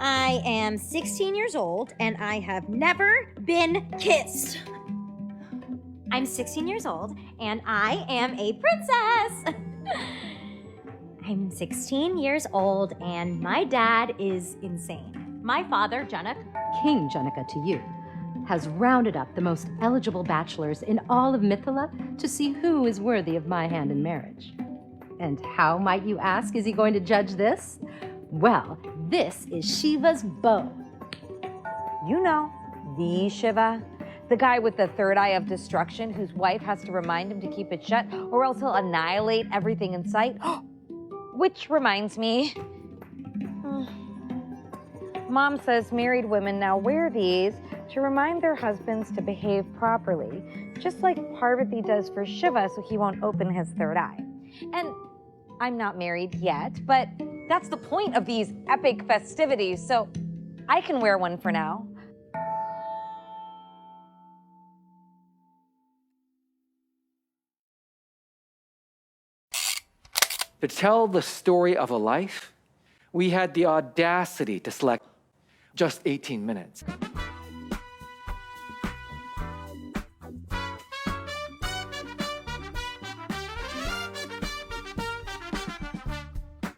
I am 16 years old and I have never been kissed. I'm 16 years old and I am a princess. I'm 16 years old and my dad is insane. My father, Janak, King Janaka to you, has rounded up the most eligible bachelors in all of Mithila to see who is worthy of my hand in marriage. And how, might you ask, is he going to judge this? Well, this is Shiva's bow. You know, the Shiva. The guy with the third eye of destruction whose wife has to remind him to keep it shut or else he'll annihilate everything in sight. Which reminds me, Mom says married women now wear these to remind their husbands to behave properly, just like Parvati does for Shiva so he won't open his third eye. And I'm not married yet, but that's the point of these epic festivities, so I can wear one for now. To tell the story of a life, we had the audacity to select just 18 minutes.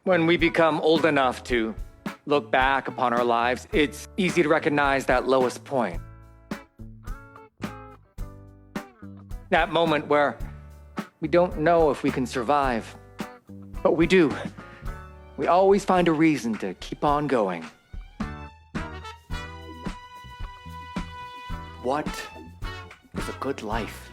When we become old enough to look back upon our lives, it's easy to recognize that lowest point. That moment where we don't know if we can survive. But we do. We always find a reason to keep on going. What is a good life?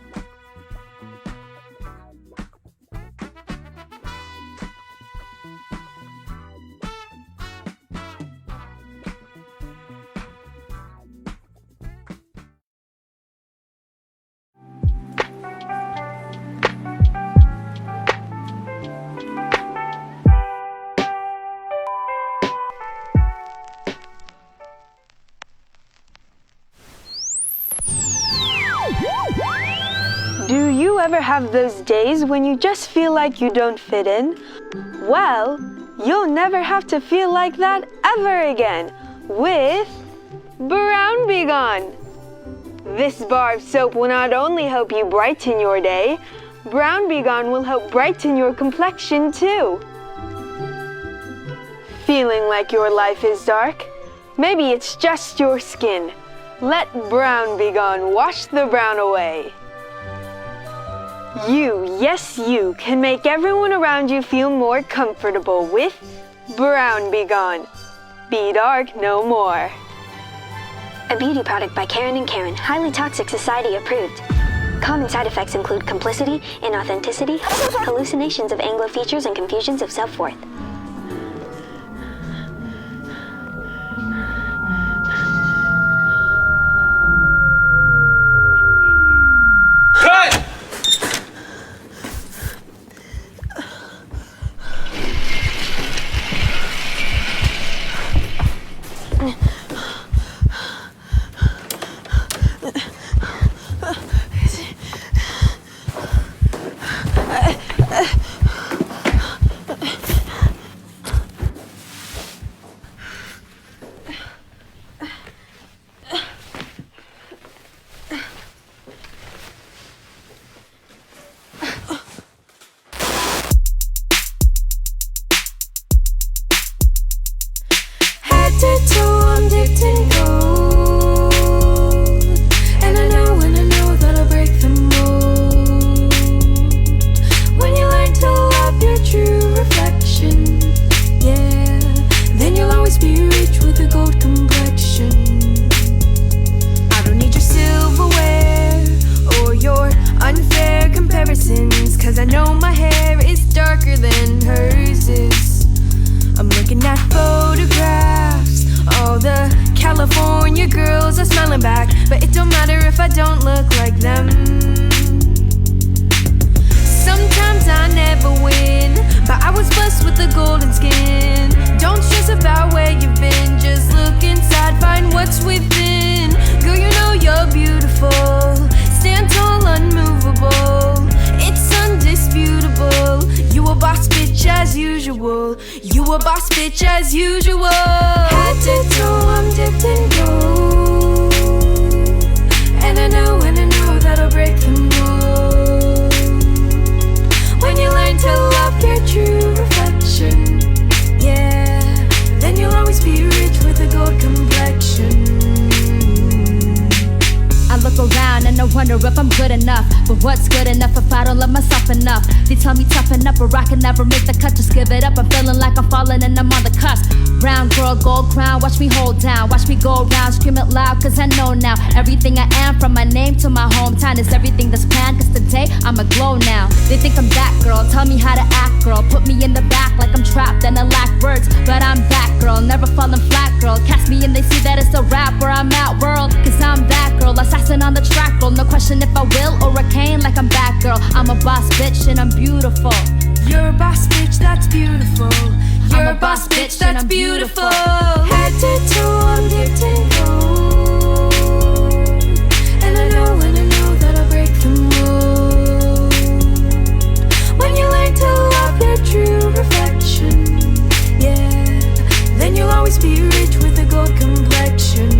Do you ever have those days when you just feel like you don't fit in? Well, you'll never have to feel like that ever again with Brown Be Gone. This bar of soap will not only help you brighten your day, Brown Be Gone will help brighten your complexion too. Feeling like your life is dark? Maybe it's just your skin. Let Brown Be Gone wash the brown away. You, yes you, can make everyone around you feel more comfortable with Brown Be Gone. Be dark no more. A beauty product by Karen & Karen, highly toxic, society approved. Common side effects include complicity, inauthenticity, hallucinations of Anglo features, and confusions of self-worth. bitch as usual. Head to toe, I'm dipped in gold. And I know that'll break the mold. When you learn to love your true reflection, yeah, then you'll always be rich with a gold complexion. I look around and I wonder if I'm good enough. But what's good enough if I don't love myself enough? They tell me toughen up or I can never make the cut. Just give it up, I'm feeling like I'm falling and I'm on the cusp. Brown girl, gold crown, watch me hold down. Watch me go around, scream it loud, cause I know now everything I am, from my name to my hometown, is everything that's planned, cause today I'm a glow now. They think I'm that girl, tell me how to act, girl. Put me in the back like I'm trapped and I lack words, but I'm that girl, never falling flat, girl. Cast me and they see that it's a rap where I'm at, world, cause I'm that girl. Assassin on the track, girl, no question if I will or I can, like I'm that girl. I'm a boss bitch and I'm beautiful. You're a boss bitch, that's beautiful. You're a boss bitch, that's beautiful. Head to toe, I'm dipped in gold. And I know that I'll break the mold. When you learn to love your true reflection, yeah, then you'll always be rich with a gold complexion.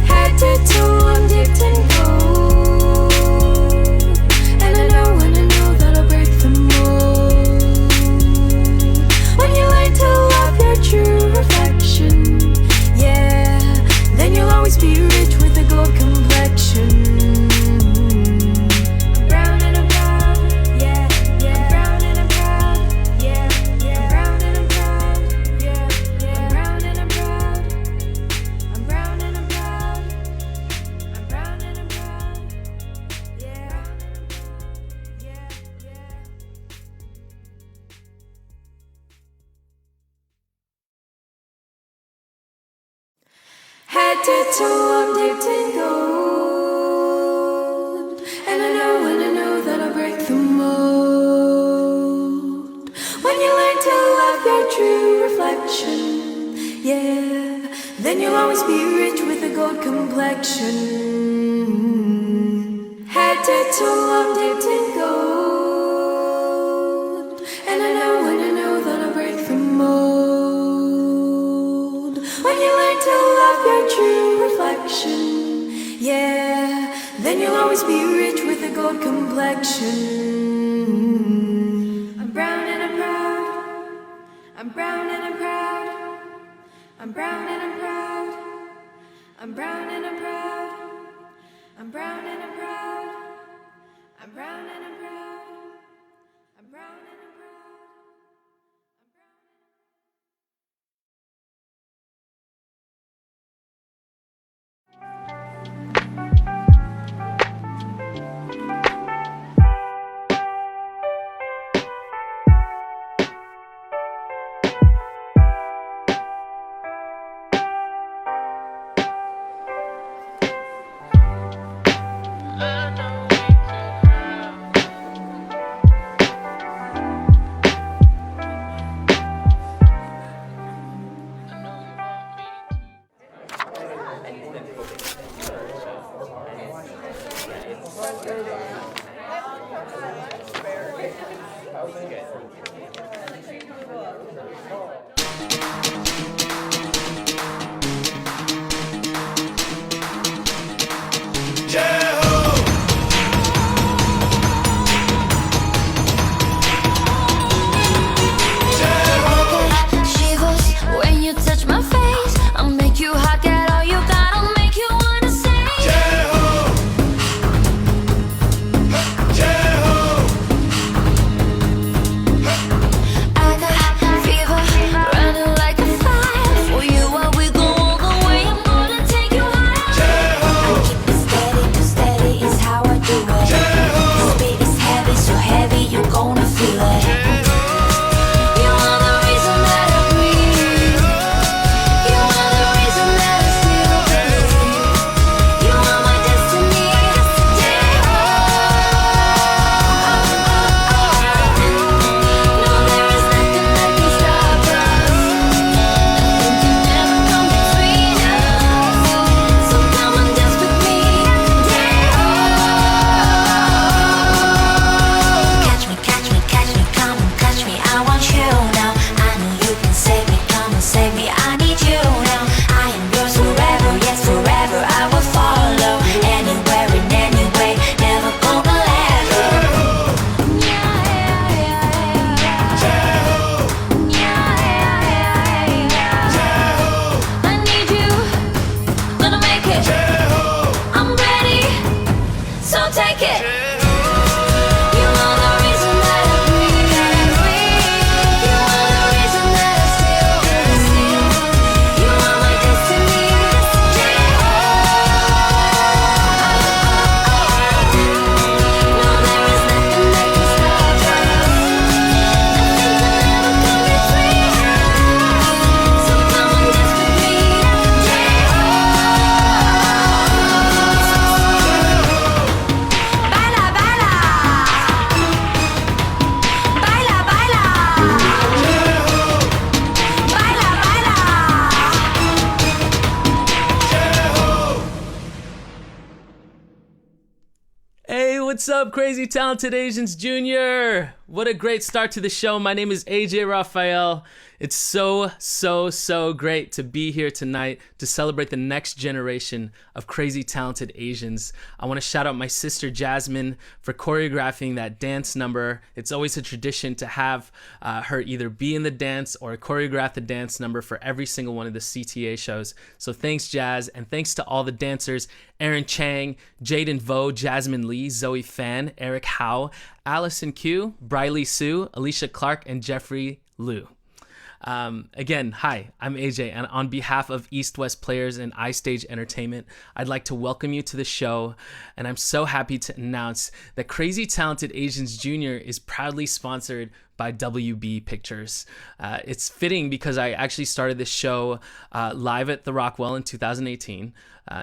Head to toe, I'm dipped in gold. And I know that'll break the mold. When you learn to love your true reflection, yeah, then you'll always be rich with a gold complexion. I'm brown and I'm proud, yeah, yeah. I'm brown and I'm proud, yeah, yeah. I'm brown and I'm proud, yeah, yeah. I'm brown and I'm proud. I'm brown and I'm proud. I'm brown and I'm proud, yeah, yeah, yeah. Head to toe, I'm dipped in gold. And I know that I'll break the mold. When you learn to love your true reflection, yeah, then you'll always be rich with a gold complexion. Head to toe, I'm dipped in gold. And I know that I'll break the mold. When you learn to love your true reflection, yeah, then you'll always be rich with a gold complexion. I'm brown and I'm proud. I'm brown and I'm proud. I'm brown and I'm proud. I'm brown and I'm proud. I'm brown and I'm proud. I'm brown and I'm proud. I'm brown and I'm proud. What's up, Crazy Talented Asians Junior? What a great start to the show. My name is AJ Rafael. It's so great to be here tonight to celebrate the next generation of crazy talented Asians. I want to shout out my sister Jasmine for choreographing that dance number. It's always a tradition to have her either be in the dance or choreograph the dance number for every single one of the CTA shows. So thanks, Jazz, and thanks to all the dancers: Aaron Chang, Jaden Vo, Jasmine Lee, Zoe Fan, Eric Howe, Allison Q, Briley Sue, Alicia Clark, and Jeffrey Liu. Again, hi, I'm AJ, and on behalf of East West Players and iStage Entertainment, I'd like to welcome you to the show, and I'm so happy to announce that Crazy Talented Asians Junior is proudly sponsored by WB Pictures. It's fitting because I actually started this show live at the Rockwell in 2018,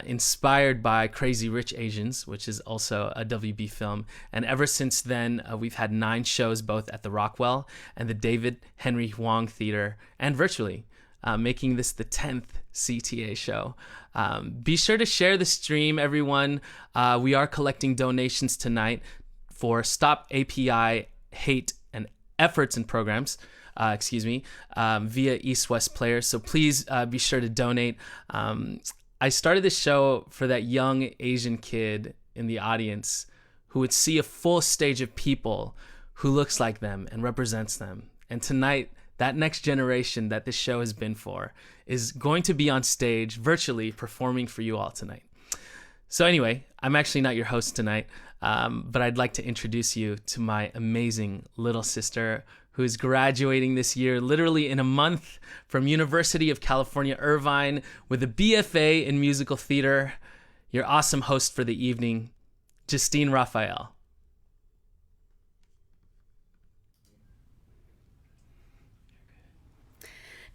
inspired by Crazy Rich Asians, which is also a WB film. And ever since then, we've had 9 shows both at the Rockwell and the David Henry Huang Theater, and virtually, making this the 10th CTA show. Be sure to share the stream, everyone. We are collecting donations tonight for Stop API Hate and Efforts and Programs, via East West Players. So please be sure to donate. I started this show for that young Asian kid in the audience who would see a full stage of people who looks like them and represents them. And tonight, that next generation that this show has been for is going to be on stage virtually performing for you all tonight. So anyway, I'm actually not your host tonight, but I'd like to introduce you to my amazing little sister who is graduating this year, literally in a month, from University of California, Irvine, with a BFA in musical theater. Your awesome host for the evening, Justine Raphael.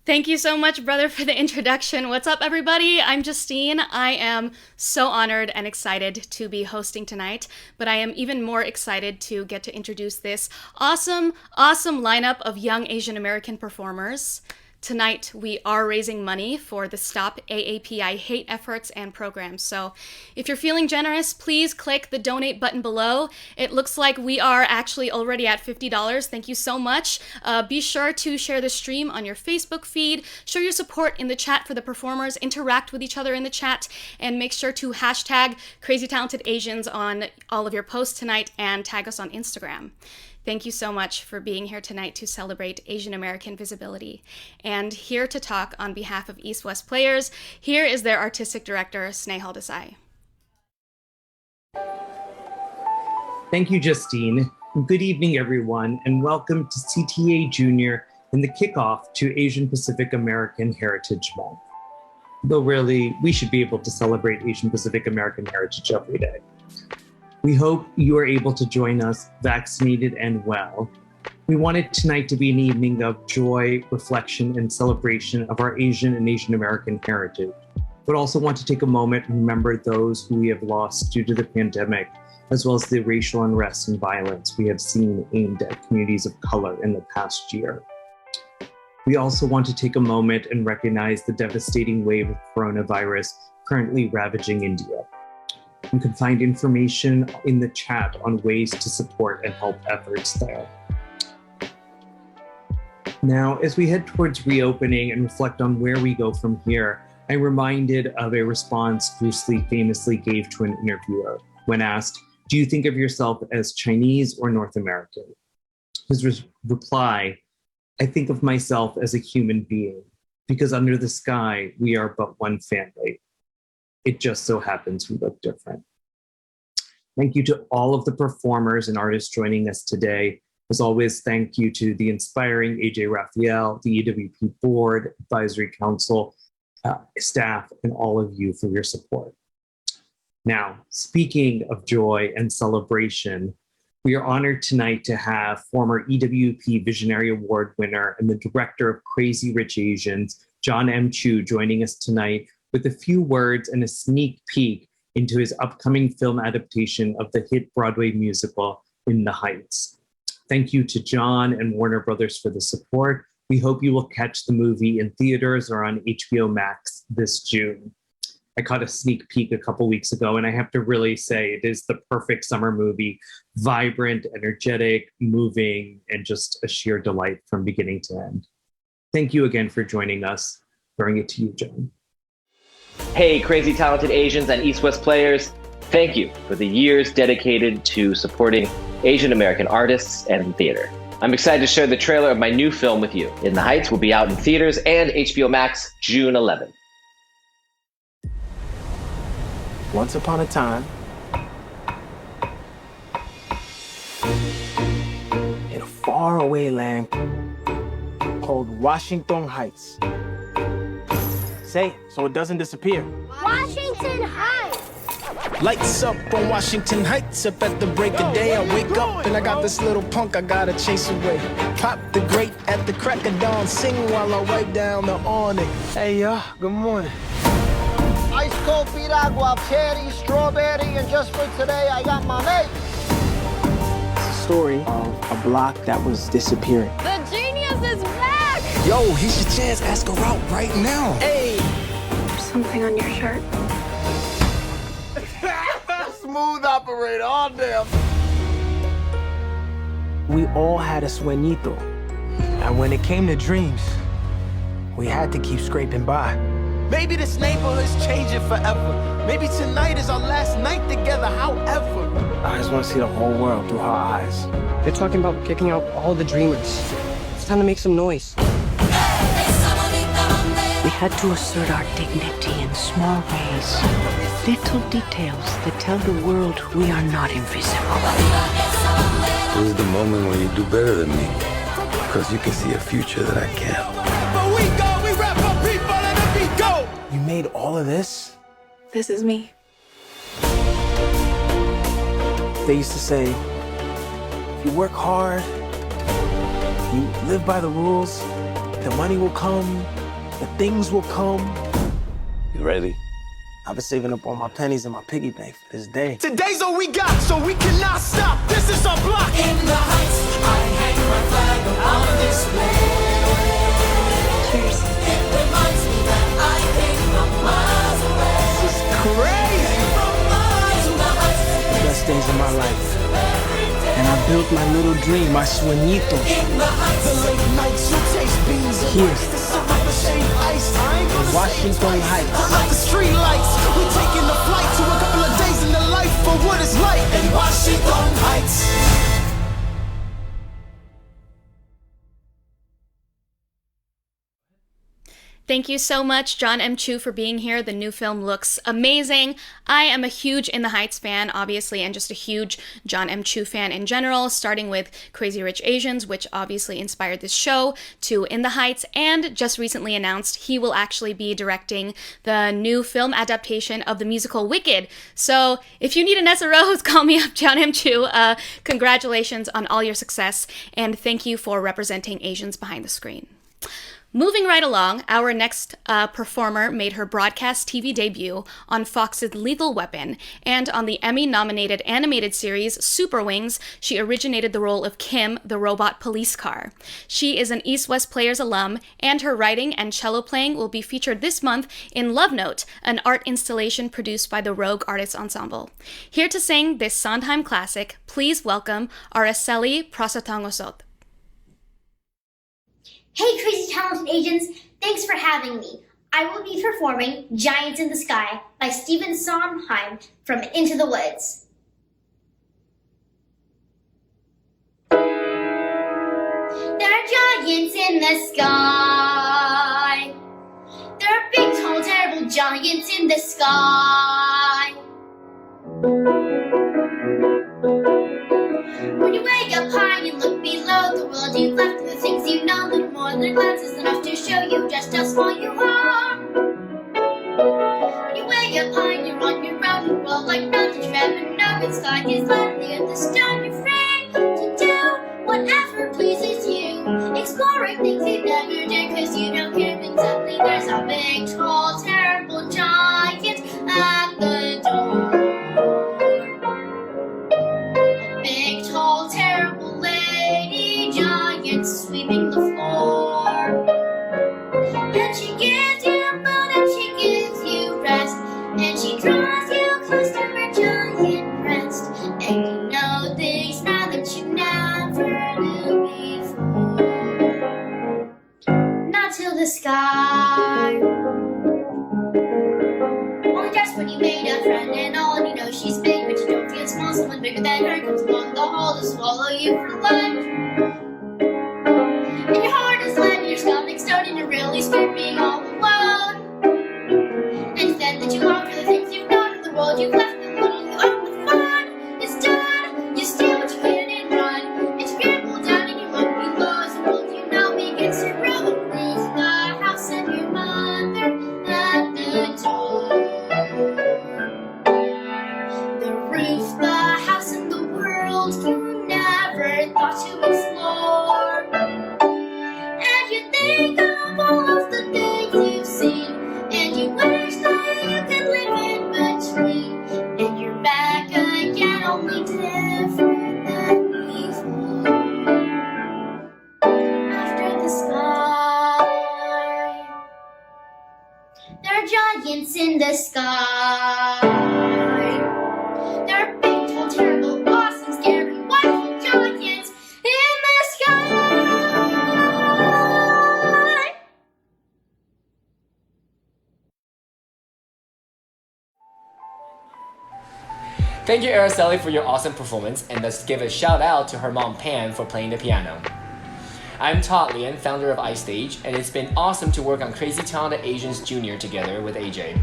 Thank you so much, brother, for the introduction. What's up, everybody? I'm Justine. I am so honored and excited to be hosting tonight, but I am even more excited to get to introduce this awesome lineup of young Asian American performers. Tonight, we are raising money for the Stop AAPI Hate Efforts and Programs. So if you're feeling generous, please click the donate button below. It looks like we are actually already at $50. Thank you so much. Be sure to share the stream on your Facebook feed. Show your support in the chat for the performers. Interact with each other in the chat. And make sure to hashtag Crazy Talented Asians on all of your posts tonight and tag us on Instagram. Thank you so much for being here tonight to celebrate Asian American visibility. And here to talk on behalf of East West Players, here is their artistic director, Snehal Desai. Thank you, Justine. Good evening, everyone, and welcome to CTA Junior and the kickoff to Asian Pacific American Heritage Month. Though really, we should be able to celebrate Asian Pacific American heritage every day. We hope you are able to join us vaccinated and well. We wanted tonight to be an evening of joy, reflection, and celebration of our Asian and Asian American heritage, but also want to take a moment and remember those who we have lost due to the pandemic, as well as the racial unrest and violence we have seen aimed at communities of color in the past year. We also want to take a moment and recognize the devastating wave of coronavirus currently ravaging India. You can find information in the chat on ways to support and help efforts there. Now, as we head towards reopening and reflect on where we go from here, I'm reminded of a response Bruce Lee famously gave to an interviewer when asked, "Do you think of yourself as Chinese or North American?" His reply, "I think of myself as a human being, because under the sky, we are but one family. It just so happens we look different." Thank you to all of the performers and artists joining us today. As always, thank you to the inspiring AJ Rafael, the EWP Board, Advisory Council, staff, and all of you for your support. Now, speaking of joy and celebration, we are honored tonight to have former EWP Visionary Award winner and the director of Crazy Rich Asians, John M. Chu, joining us tonight with a few words and a sneak peek into his upcoming film adaptation of the hit Broadway musical, In the Heights. Thank you to John and Warner Brothers for the support. We hope you will catch the movie in theaters or on HBO Max this June. I caught a sneak peek a couple weeks ago, and I have to really say it is the perfect summer movie. Vibrant, energetic, moving, and just a sheer delight from beginning to end. Thank you again for joining us. Throwing it to you, John. Hey, crazy talented Asians and East-West players. Thank you for the years dedicated to supporting Asian American artists and theater. I'm excited to share the trailer of my new film with you. In the Heights will be out in theaters and HBO Max June 11th. Once upon a time, in a faraway land called Washington Heights. Say it so it doesn't disappear. Washington Heights! Lights up on Washington Heights, up at the break of day. I wake up and I got this little punk I gotta chase away. Pop the grate at the crack of dawn, sing while I wipe down the awning. Hey, good morning. Ice cold piragua, cherry, strawberry, and just for today, I got my mate. It's a story of a block that was disappearing. The genius is back! Yo, here's your chance. Ask her out right now. Hey! There's something on your shirt. Smooth operator, all damn. We all had a sueñito. And when it came to dreams, we had to keep scraping by. Maybe this neighborhood's changing forever. Maybe tonight is our last night together, however. I just want to see the whole world through her eyes. They're talking about kicking out all the dreamers. It's time to make some noise. We had to assert our dignity in small ways. Little details that tell the world we are not invisible. This is the moment when you do better than me. Because you can see a future that I can't. We wrap up people and then we go! You made all of this? This is me. They used to say, if you work hard, you live by the rules, the money will come, the things will come. You ready? I've been saving up all my pennies in my piggy bank for this day. Today's all we got, so we cannot stop. This is our block. In the Heights, I hang my flag on display. Cheers. It reminds me that I came from miles away. This is crazy. From miles in the Heights. The best days of my life. And I built my little dream, my sueñito. In the Heights, the late nights you taste beans and Here. rice. The summer for shade ice. Washington Heights. Like the street lights, we taking a flight to a couple of days in the life for what it's like in Washington Heights. Thank you so much, John M. Chu, for being here. The new film looks amazing. I am a huge In the Heights fan, obviously, and just a huge John M. Chu fan in general, starting with Crazy Rich Asians, which obviously inspired this show, to In the Heights, and just recently announced he will actually be directing the new film adaptation of the musical Wicked. So if you need an SRO, call me up, John M. Chu. Congratulations on all your success, and thank you for representing Asians behind the screen. Moving right along, our next performer made her broadcast TV debut on Fox's Lethal Weapon, and on the Emmy-nominated animated series Super Wings, she originated the role of Kim, the robot police car. She is an East-West Players alum, and her writing and cello playing will be featured this month in Love Note, an art installation produced by the Rogue Artists Ensemble. Here to sing this Sondheim classic, please welcome Araceli Prasatangosot. Hey crazy talented agents, thanks for having me. I will be performing Giants in the Sky by Stephen Sondheim from Into the Woods. There are giants in the sky. There are big, tall, terrible giants in the sky. When you wake up high and you look below, the world you've left and the things you know, little more than a glance is enough to show you just how small you are. When you wake up high and you're on your own, you roll like mountains, you have no good sky is lightly at the stone, you're free to do whatever pleases you, exploring things you never did, cause you don't care when suddenly there's a big, tall, terrible giant at the door. Big, tall, terrible lady giant sweeping the floor. And she gives you food and she gives you rest. to the sky. Only just when you made a friend and all, and you know she's big, but you don't feel small. Someone bigger than her comes along the hall to swallow you for life. And your heart is lead and your stomach's starting to really start being all alone. And you said that you long for the things you've known in the world you've left, and little you own the fun is done. You steal what you can and run, and you scramble down and you look below. As the world you know begins to grow and roof the house and your mother at the door. The roof, the house, and the world you never thought to explore. And you think of all of the things you've seen, and you wish that you could live in between. And you're back again, only different than before. After the sky, there are giants in the sky. There are big, tall, terrible, awesome, scary, wonderful giants in the sky. Thank you, Araceli, for your awesome performance, and let's give a shout out to her mom, Pam, for playing the piano. I'm Todd Lian, founder of iStage, and it's been awesome to work on Crazy Talented Asians Junior together with AJ.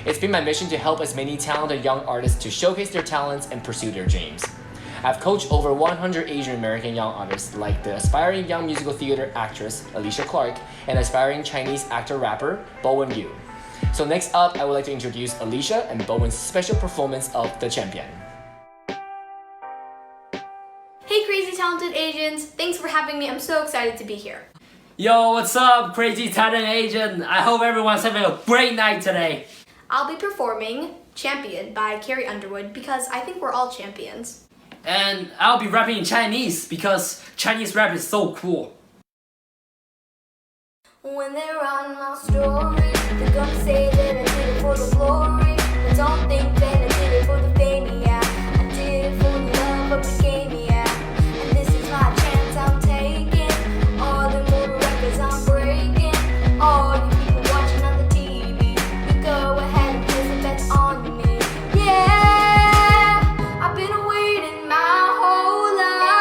It's been my mission to help as many talented young artists to showcase their talents and pursue their dreams. I've coached over 100 Asian American young artists like the aspiring young musical theater actress Alicia Clark and aspiring Chinese actor-rapper Bowen Yu. So next up, I would like to introduce Alicia and Bowen's special performance of The Champion. Hey Crazy Talented Asians, thanks for having me. I'm so excited to be here. Yo, what's up, Crazy Talented Asian? I hope everyone's having a great night today. I'll be performing Champion by Carrie Underwood because I think we're all champions. And I'll be rapping in Chinese because Chinese rap is so cool. When they're on my story, they're gonna say that I did it for the glory. But don't think that I did it for the fame, yeah. I did it for the love of the game, yeah. And this is my chance I'm taking. All the mortal records I'm breaking. All you people watching on the TV, you go ahead and place a bet on me. Yeah, I've been waiting my whole life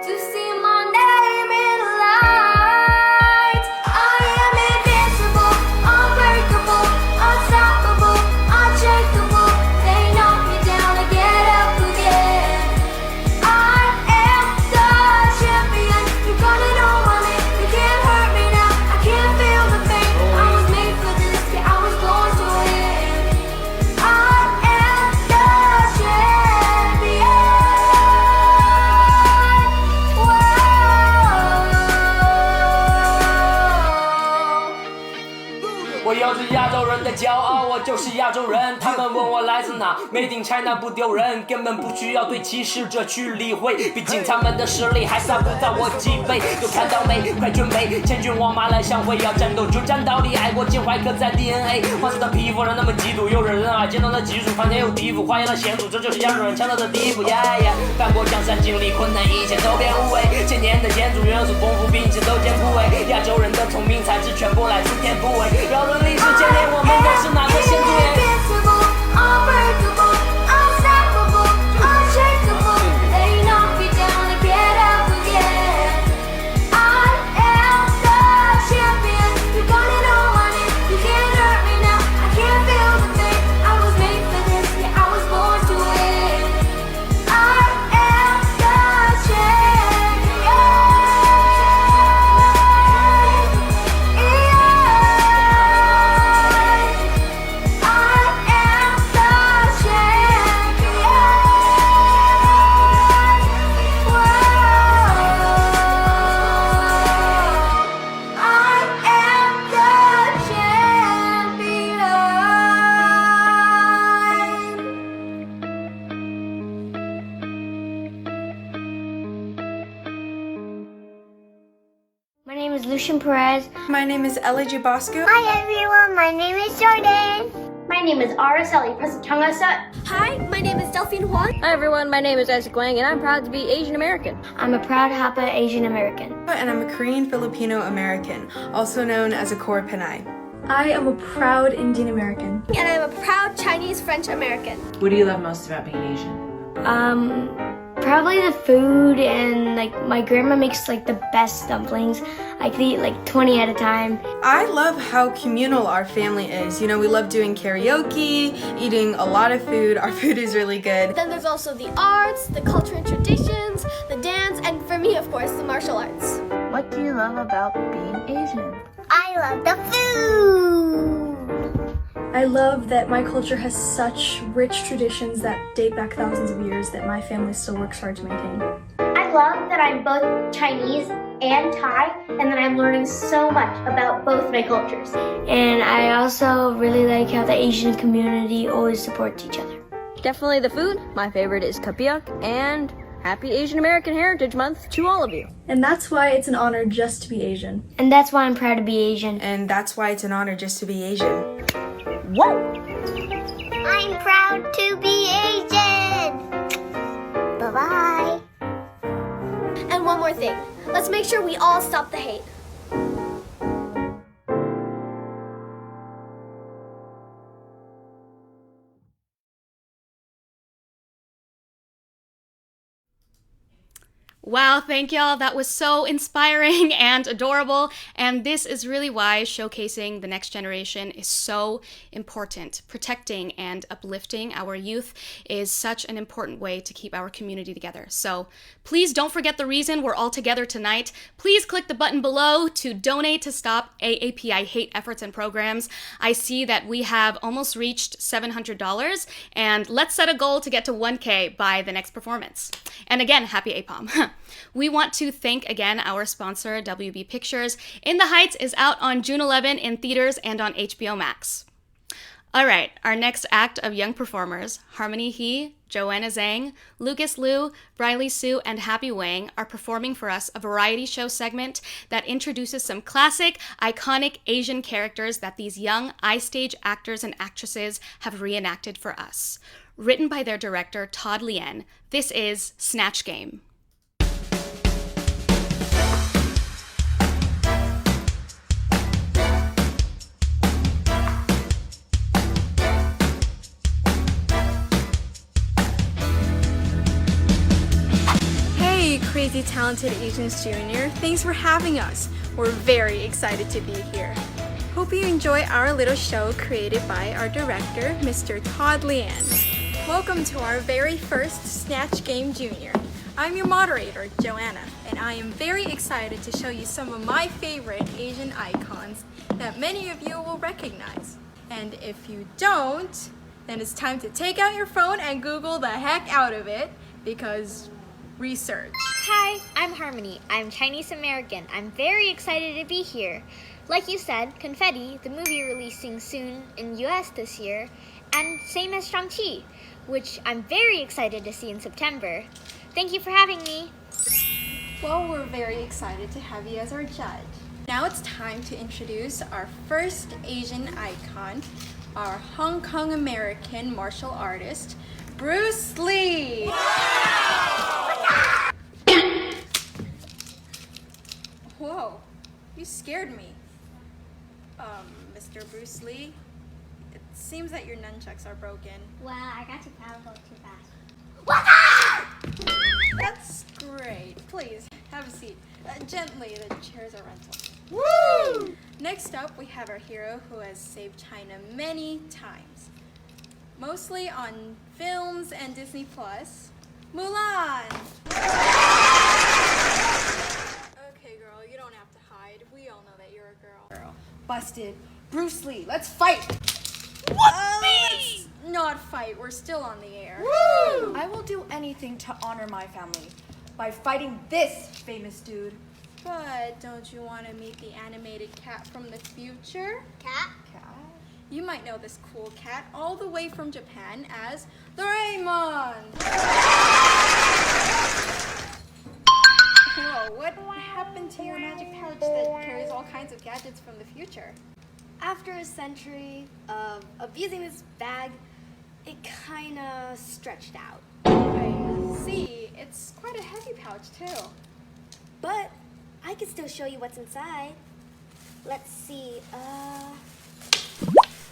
to see my name in the lights. I am invincible, unbreakable, unstoppable, unshakable. They knock me down, I get up again. I am the champion. You're gonna know my name. You can't hurt me now. I can't feel the pain. I was made for this. Yeah, I was born to win. I am the champion. Whoa. 我有着亚洲人的骄傲，我就是亚洲人。他们问我来自哪 ，Made in China 不丢人，根本不需要对歧视者去理会。毕竟他们的实力还杀不到我几倍。有看到没？快准备，千军万马来相会，要战斗就战到底，爱国情怀刻在 DNA。黄色的皮肤让他们嫉妒，有人啊，见到的技术翻天又地覆，花样的险阻，这就是亚洲人强大的地步。翻过江山，经历困难，一切都变无味。千年的建筑元素丰富，并且都坚不为。亚洲人的聪明才智全部来自天赋为。绕论历史千年，我们都是那个先祖。Invincible, unbreakable, unstoppable, unshakable. They knock me down and get up again. I am the champion. You're gonna know my name. You can't hurt me now. I can't feel the pain. I was made for this. Yeah, I was born to win. I am the champion. Yeah. Lucian Perez. My name is Ella Jay Basco. Hi everyone, my name is Jordan. My name is Araceli Presentangasa. Hi, my name is Delphine Huang. Hi everyone, my name is Isaac Wang and I'm proud to be Asian American. I'm a proud Hapa Asian American. And I'm a Korean Filipino American, also known as a Kor Panay. I am a proud Indian American. And I'm a proud Chinese French American. What do you love most about being Asian? Probably the food, and like my grandma makes like the best dumplings. I could eat like 20 at a time. I love how communal our family is. You know, we love doing karaoke, eating a lot of food. Our food is really good. Then there's also the arts, the culture and traditions, the dance, and for me, of course, the martial arts. What do you love about being Asian? I love the food. I love that my culture has such rich traditions that date back thousands of years that my family still works hard to maintain. I love that I'm both Chinese and Thai, and that I'm learning so much about both my cultures. And I also really like how the Asian community always supports each other. Definitely the food. My favorite is kapiak, and happy Asian American Heritage Month to all of you. And that's why it's an honor just to be Asian. And that's why I'm proud to be Asian. And that's why it's an honor just to be Asian. Whoa! I'm proud to be Asian. Bye-bye. And one more thing. Let's make sure we all stop the hate. Wow, thank y'all. That was so inspiring and adorable. And this is really why showcasing the next generation is so important. Protecting and uplifting our youth is such an important way to keep our community together. So please don't forget the reason we're all together tonight. Please click the button below to donate to stop AAPI hate efforts and programs. I see that we have almost reached $700, and let's set a goal to get to 1K by the next performance. And again, happy APOM. We want to thank again our sponsor, WB Pictures. In the Heights is out on June 11 in theaters and on HBO Max. All right, our next act of young performers, Harmony He, Joanna Zhang, Lucas Liu, Briley Sue, and Happy Wang are performing for us a variety show segment that introduces some classic, iconic Asian characters that these young iStage actors and actresses have reenacted for us. Written by their director, Todd Lien, this is Snatch Game. Crazy Talented Asians Junior. Thanks for having us. We're very excited to be here. Hope you enjoy our little show created by our director, Mr. Todd Lien. Welcome to our very first Snatch Game Junior. I'm your moderator, Joanna, and I am very excited to show you some of my favorite Asian icons that many of you will recognize. And if you don't, then it's time to take out your phone and Google the heck out of it, because research. Hi, I'm Harmony. I'm Chinese American. I'm very excited to be here. Like you said, Confetti, the movie releasing soon in US this year, and same as Shang-Chi, which I'm very excited to see in September. Thank you for having me. Well, we're very excited to have you as our judge. Now it's time to introduce our first Asian icon, our Hong Kong American martial artist, Bruce Lee. Whoa, you scared me. Mr. Bruce Lee, it seems that your nunchucks are broken. Wow, I got to paddle too fast. That's great. Please, have a seat. Gently, the chairs are rental. Woo! Next up, we have our hero who has saved China many times. Mostly on films and Disney+. Mulan! Okay, girl, you don't have to hide. We all know that you're a girl. Busted. Bruce Lee, let's fight! What? Let's not fight. We're still on the air. Woo! I will do anything to honor my family by fighting this famous dude. But don't you want to meet the animated cat from the future? Cat? You might know this cool cat all the way from Japan as Doraemon. Whoa, what happened to your magic pouch that carries all kinds of gadgets from the future? After a century of abusing this bag, it kinda stretched out. I see. It's quite a heavy pouch, too. But I can still show you what's inside. Let's see,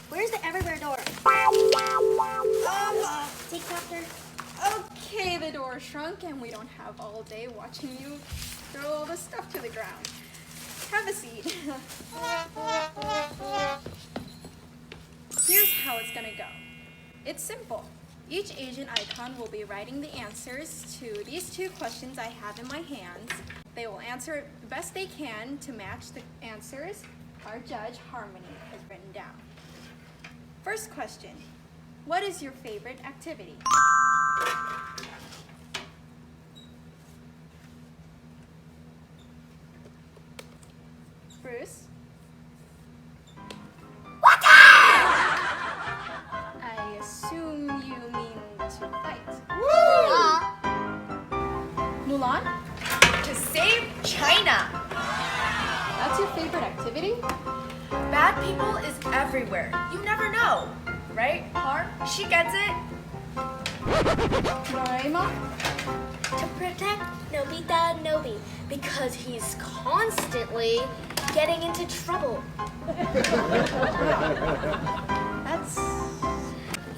where's the everywhere door? Take doctor. Okay, the door shrunk and we don't have all day watching you throw all the stuff to the ground. Have a seat. Here's how it's gonna go. It's simple. Each Asian icon will be writing the answers to these two questions I have in my hands. They will answer it the best they can to match the answers our judge, Harmony, has written down. First question, what is your favorite activity? Bruce? I assume you mean to fight. Mulan? To save China. That's your favorite activity? Bad people is everywhere. You never know. Right, Har? She gets it. Doraemon? To protect Nobita Nobi because he's constantly getting into trouble. That's...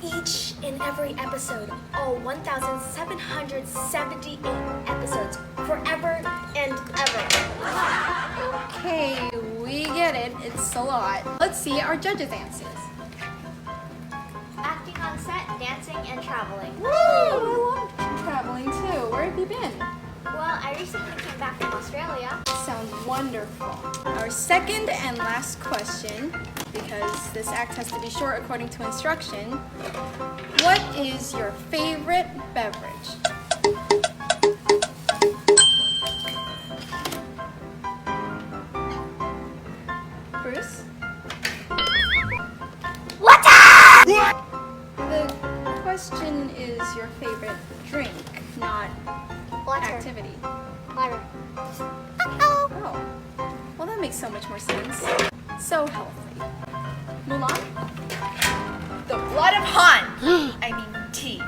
Each and every episode, all 1,778 episodes, forever and ever. Okay, we get it. It's a lot. Let's see our judges' answers. Acting on set, dancing, and traveling. Woo! I love traveling too. Where have you been? Well, I recently came back from Australia. Sounds wonderful. Our second and last question, because this act has to be short according to instruction. What is your favorite beverage? Bruce? What? The question is your favorite drink, not activity. Water. Oh. Well, that makes so much more sense. So healthy. Mulan? The blood of Han. I mean tea.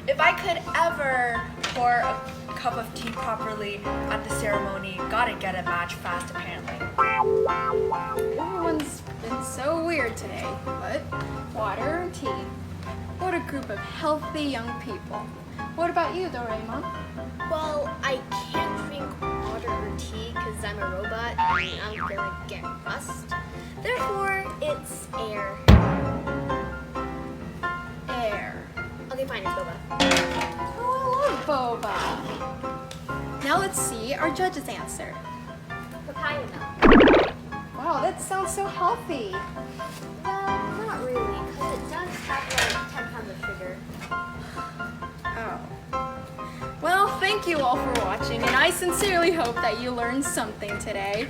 If I could ever pour a cup of tea properly at the ceremony, gotta get a match fast apparently. Everyone's been so weird today, but water and tea. What a group of healthy young people. What about you, Doraemon? Well, I can't drink water or tea because I'm a robot and I'm gonna get rust. Therefore, it's air. Air. Okay, fine, it's boba. Oh, I love boba. Now let's see our judge's answer. Papaya milk. Wow, that sounds so healthy. Well, not really, because it does have like 10 pounds of sugar. Oh. Well, thank you all for watching, and I sincerely hope that you learned something today.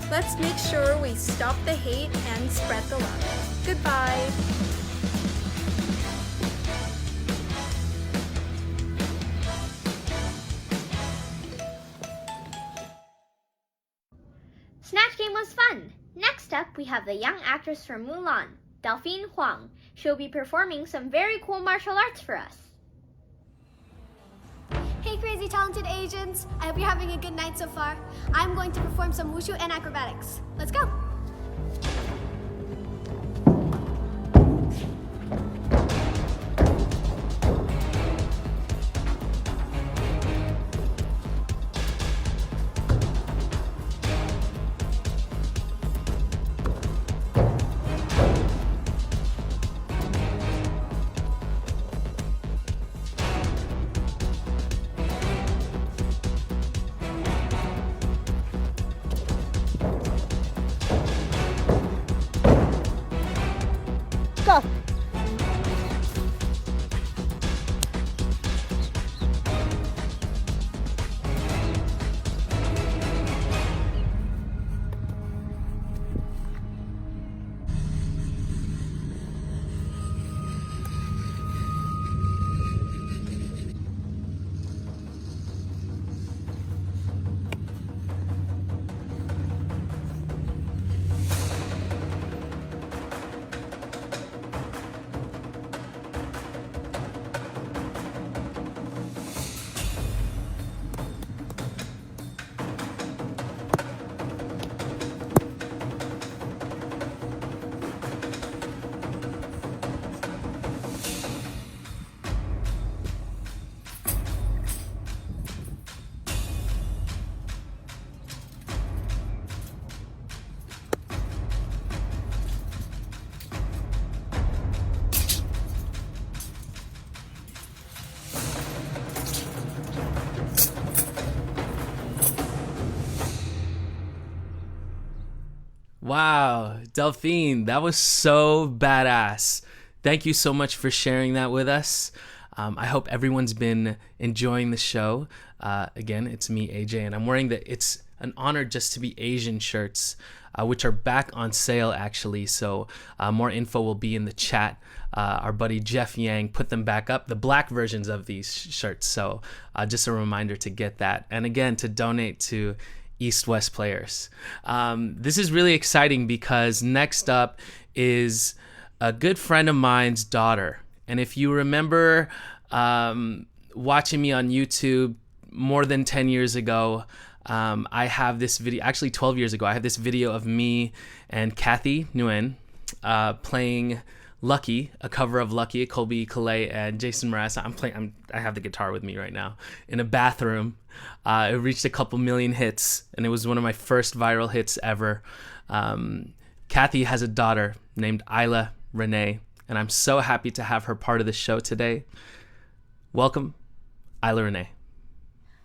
Let's make sure we stop the hate and spread the love. Goodbye. Snatch Game was fun! Next up, we have the young actress from Mulan, Delphine Huang. She'll be performing some very cool martial arts for us. Hey crazy talented Asians! I hope you're having a good night so far. I'm going to perform some wushu and acrobatics. Let's go! Wow, Delphine, that was so badass. Thank you so much for sharing that with us. I hope everyone's been enjoying the show. Again, it's me, AJ, and I'm wearing the It's an Honor Just to Be Asian shirts, which are back on sale, actually. So more info will be in the chat. Our buddy Jeff Yang put them back up, the black versions of these shirts. So just a reminder to get that. And again, to donate to East-West Players. This is really exciting because next up is a good friend of mine's daughter. And if you remember watching me on YouTube more than 10 years ago, I have this video, actually 12 years ago, I have this video of me and Kathy Nguyen playing Lucky, a cover of Lucky, Colby Calais and Jason Mraz. I have the guitar with me right now, in a bathroom. It reached a couple million hits, and it was one of my first viral hits ever. Kathy has a daughter named Ella Renee, and I'm so happy to have her part of the show today. Welcome, Ella Renee.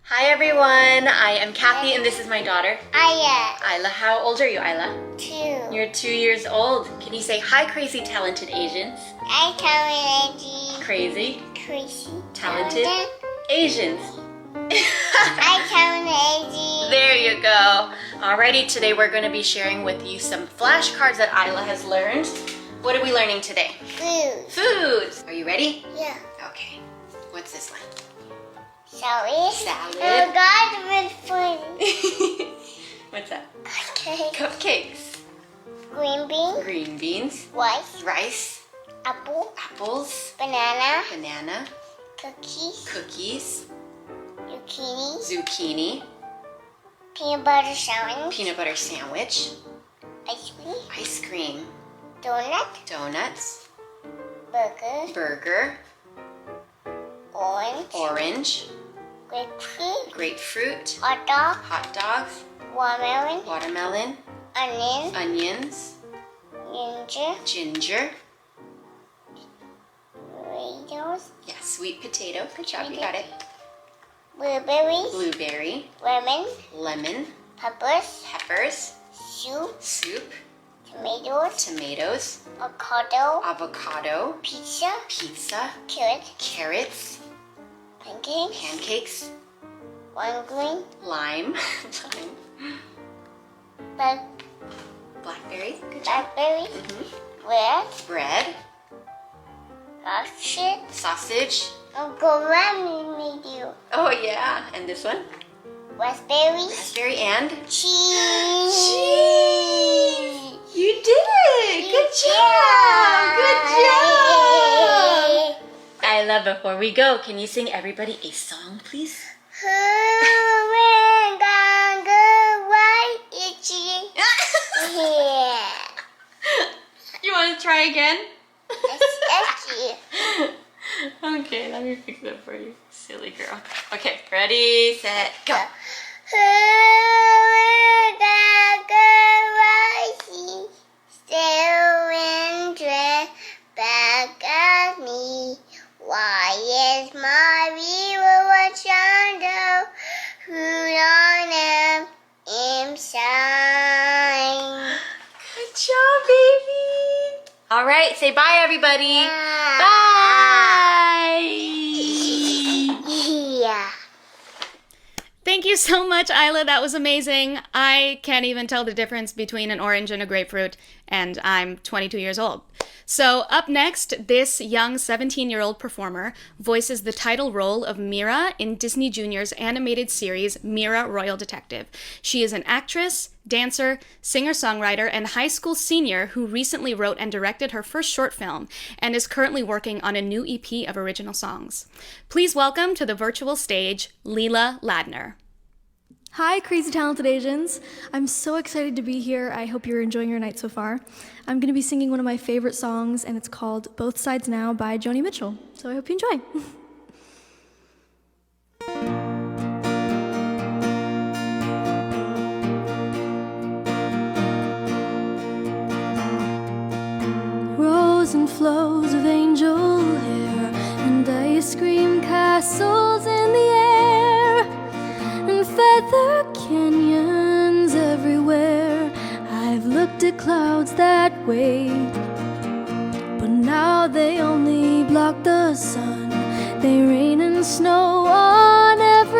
Hi everyone, I am Kathy and this is my daughter. Aya. Isla, how old are you, Isla? 2. You're 2 years old. Can you say hi, crazy, talented Asians? I talented. Crazy, Crazy. talented Asians. I talented. There you go. Alrighty, today we're going to be sharing with you some flashcards that Isla has learned. What are we learning today? Food. Foods. Are you ready? Yeah. Okay. What's this one? Salad. Salad. Oh God, it was fun. What's that? Cupcake. Cupcakes. Green beans. Green beans. Rice. Rice. Apple. Apples. Banana. Banana. Cookies. Cookies. Zucchini. Zucchini. Peanut butter sandwich. Peanut butter sandwich. Ice cream. Ice cream. Donut. Donuts. Burger. Burger. Orange. Orange. Grapefruit. Grapefruit. Hot dog. Hot dogs. Watermelon. Watermelon. Onion. Onions. Ginger. Ginger. Potatoes. Yeah, sweet potato. Good job, you got it. Blueberries. Blueberry. Lemon. Lemon. Peppers. Peppers. Soup. Soup. Tomatoes. Tomatoes. Avocado. Avocado. Pizza. Pizza. Carrot. Carrots. Pancakes. Pancakes. Lime green. Lime. Black. Blackberry. Good job. Blackberry. Mm-hmm. Bread. Bread. Sausage. Sausage. Go around with you. Oh yeah. And this one? Raspberries. Raspberry and cheese. Cheese. You did it. Good job. Good job. Isla, before we go, can you sing everybody a song, please? You want to try again? Okay, let me fix it for you, silly girl. Okay, ready, set, go. Why is my river shadow who on him shine? Good job, baby. All right, say bye, everybody. Bye. Yeah. Thank you so much, Isla. That was amazing. I can't even tell the difference between an orange and a grapefruit, and I'm 22 years old. So up next, this young 17-year-old performer voices the title role of Mira in Disney Junior's animated series, Mira Royal Detective. She is an actress, dancer, singer-songwriter, and high school senior who recently wrote and directed her first short film and is currently working on a new EP of original songs. Please welcome to the virtual stage, Leela Ladnier. Hi, crazy talented Asians. I'm so excited to be here. I hope you're enjoying your night so far. I'm going to be singing one of my favorite songs, and it's called Both Sides Now by Joni Mitchell. So I hope you enjoy. Rows and flows of angel hair and ice cream castles in the air and feather canyons everywhere. I've looked looked at clouds that way, but now they only block the sun. They rain and snow on everyone.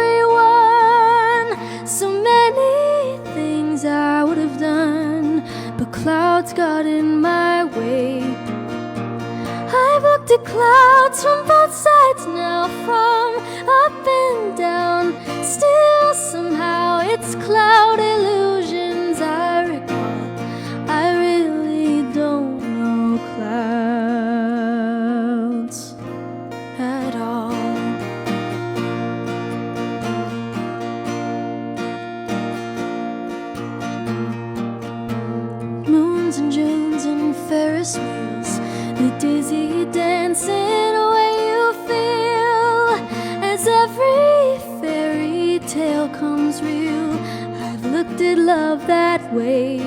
So many things I would have done, but clouds got in my way. I've looked at clouds from both sides now, from up and down. Still somehow it's cloud illusions I recall. I really don't know clouds at all. Moons and Junes and Ferris wheels, the dizzy dancing way you feel as every fairy tale comes real. I've looked at love that way,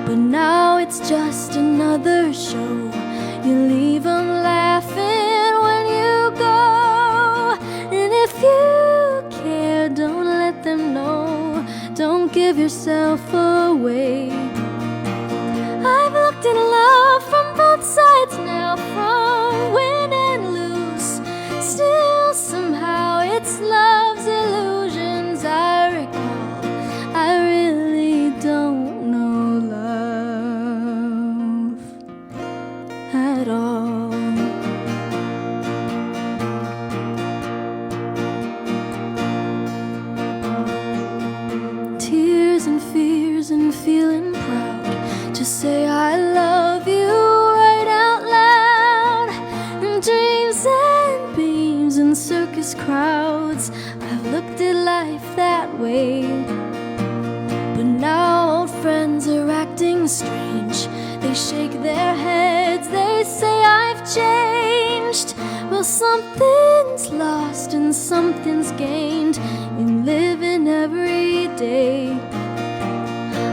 but now it's just another show. You leave them laughing when you go, and if you care, don't let them know. Don't give yourself away. I've looked at love from both sides now, from win and lose. Still somehow it's love's illusions I recall. I really don't know love at all. Tears and fears and feeling proud to say I love you right out loud. And dreams and beams and circus crowds, I've looked at life that way. But now old friends are acting strange. They shake their heads, they say I've changed. Well, something's lost and something's gained in living every day.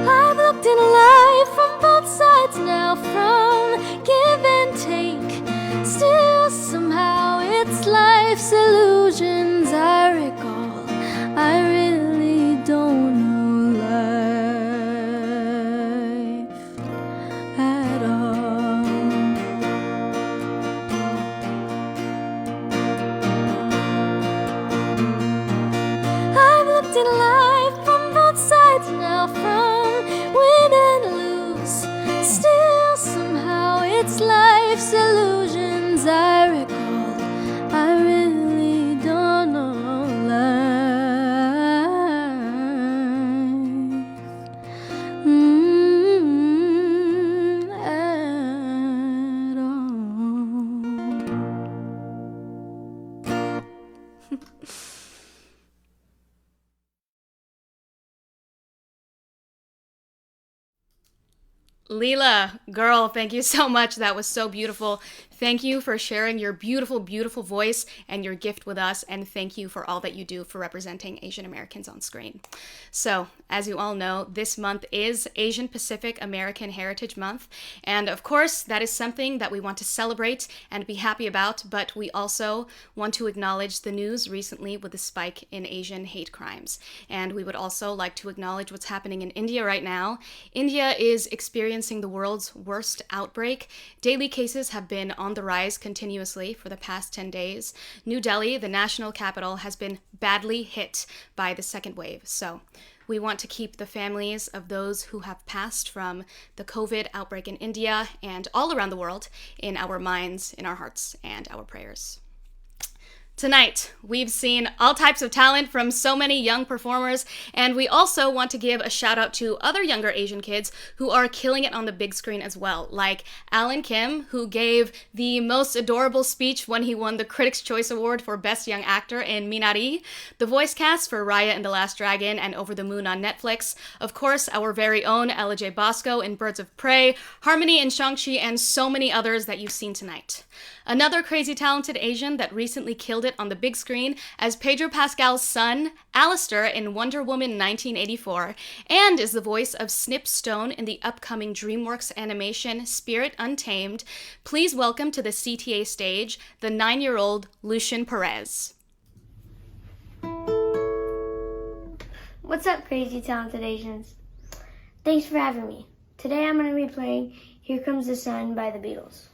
I've looked in life from both sides now, from give and take. Still somehow it's life's illusions I recall. I really don't know life at all. I've looked in life from both sides now, from win and lose. Still somehow it's life's illusions I recall. I really don't know life at all. Leela, girl, thank you so much. That was so beautiful. Thank you for sharing your beautiful, beautiful voice and your gift with us, and thank you for all that you do for representing Asian Americans on screen. So, as you all know, this month is Asian Pacific American Heritage Month, and of course, that is something that we want to celebrate and be happy about, but we also want to acknowledge the news recently with the spike in Asian hate crimes. And we would also like to acknowledge what's happening in India right now. India is experiencing the world's worst outbreak. Daily cases have been on the rise continuously for the past 10 days. New Delhi, the national capital, has been badly hit by the second wave. So we want to keep the families of those who have passed from the COVID outbreak in India and all around the world in our minds, in our hearts, and our prayers. Tonight, we've seen all types of talent from so many young performers, and we also want to give a shout out to other younger Asian kids who are killing it on the big screen as well, like Alan Kim, who gave the most adorable speech when he won the Critics' Choice Award for Best Young Actor in Minari, the voice cast for Raya and the Last Dragon and Over the Moon on Netflix, of course, our very own Ella Jay Basco in Birds of Prey, Harmony in Shang-Chi, and so many others that you've seen tonight. Another crazy talented Asian that recently killed it on the big screen as Pedro Pascal's son, Alistair, in Wonder Woman 1984, and is the voice of Snip Stone in the upcoming DreamWorks animation Spirit Untamed. Please welcome to the CTA stage the 9-year-old Lucian Perez. What's up, crazy talented Asians? Thanks for having me. Today I'm going to be playing Here Comes the Sun by the Beatles.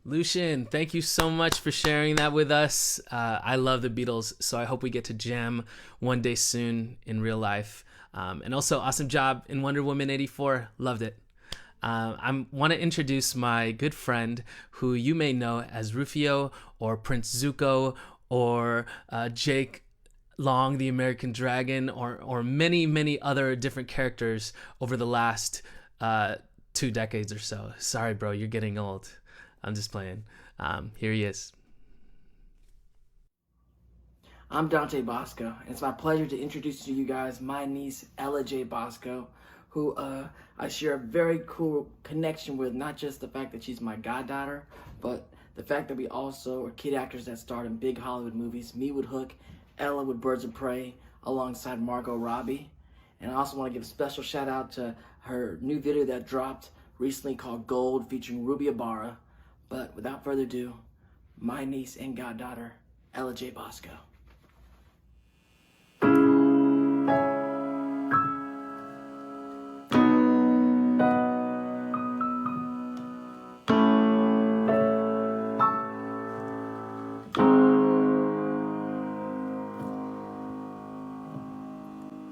Lucian, thank you so much for sharing that with us. I love the Beatles, so I hope we get to jam one day soon in real life. And also, awesome job in Wonder Woman 84. Loved it. I want to introduce my good friend who you may know as Rufio or Prince Zuko or Jake Long, the American Dragon, or many, many other different characters over the last 2 decades or so. Sorry, bro, you're getting old. I'm just playing. Here he is. I'm Dante Basco, and it's my pleasure to introduce to you guys my niece, Ella Jay Basco, who I share a very cool connection with, not just the fact that she's my goddaughter, but the fact that we also are kid actors that starred in big Hollywood movies, me with Hook, Ella with Birds of Prey, alongside Margot Robbie. And I also want to give a special shout out to her new video that dropped recently called Gold, featuring Ruby Ibarra. But without further ado, my niece and goddaughter, Ella Jay Basco.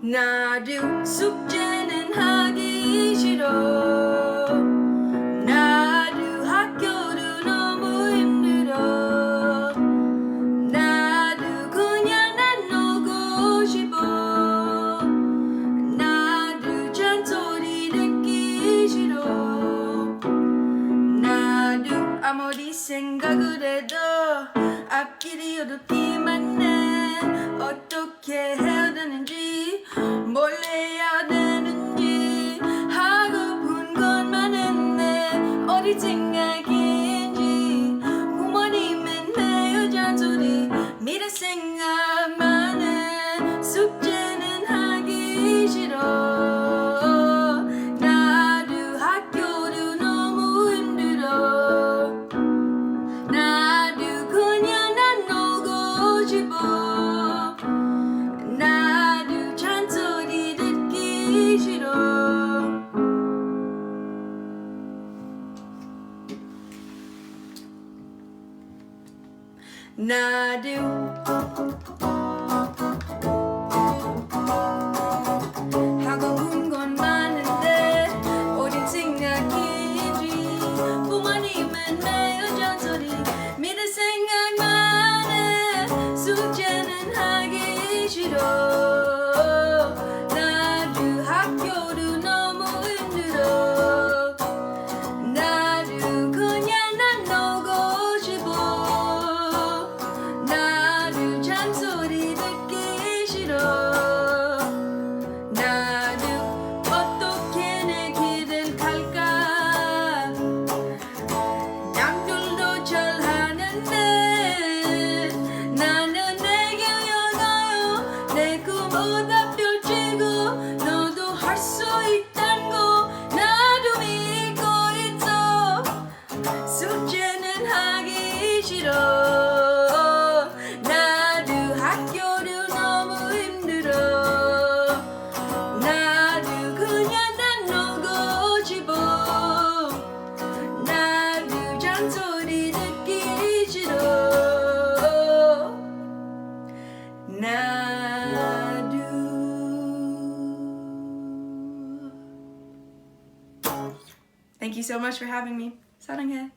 나도 숙제는 하기 싫어. 나도 학교도 너무 힘들어. 나도 그냥 난 놀고 싶어. 나도 잔소리 듣기 싫어. 나도 아무리 생각을 해도 앞길이 어둡기만 해. 어떻게 해야 되는지 뭘 해야 되는지 하고픈 것만 했네. 어디 생각인지 부모님은 매일 잔소리 미래 생각만 해. 숙제는 하기 싫어. 나도 학교도 너무 힘들어. 나도 그냥 난 놀고 싶어. 나도 잔소리 듣기 싫어. 나도 하고픈 건 많은데 어딘 생각인지 부모님은 매일 잔소리 미래 생각만 해. 숙제는 하기 싫어. 나도 학교도 너무 힘들어. 나도 그냥 난 놀고 싶어. 나도 잔소리 듣기 싫어. 나도 어떻게 내 길을 갈까. 남들도 잘하는데 나는 내게 열어요. 내 꿈보다 펼치고 너도 할 수 있단 거 나도 믿고 있어. 숙제는 하기 싫어. 나도 학교도 너무 힘들어. 나도 그냥 난 놀고 싶어. 나도 잔소리 듣기 싫어. 나도 Thank you so much for having me. 사랑해.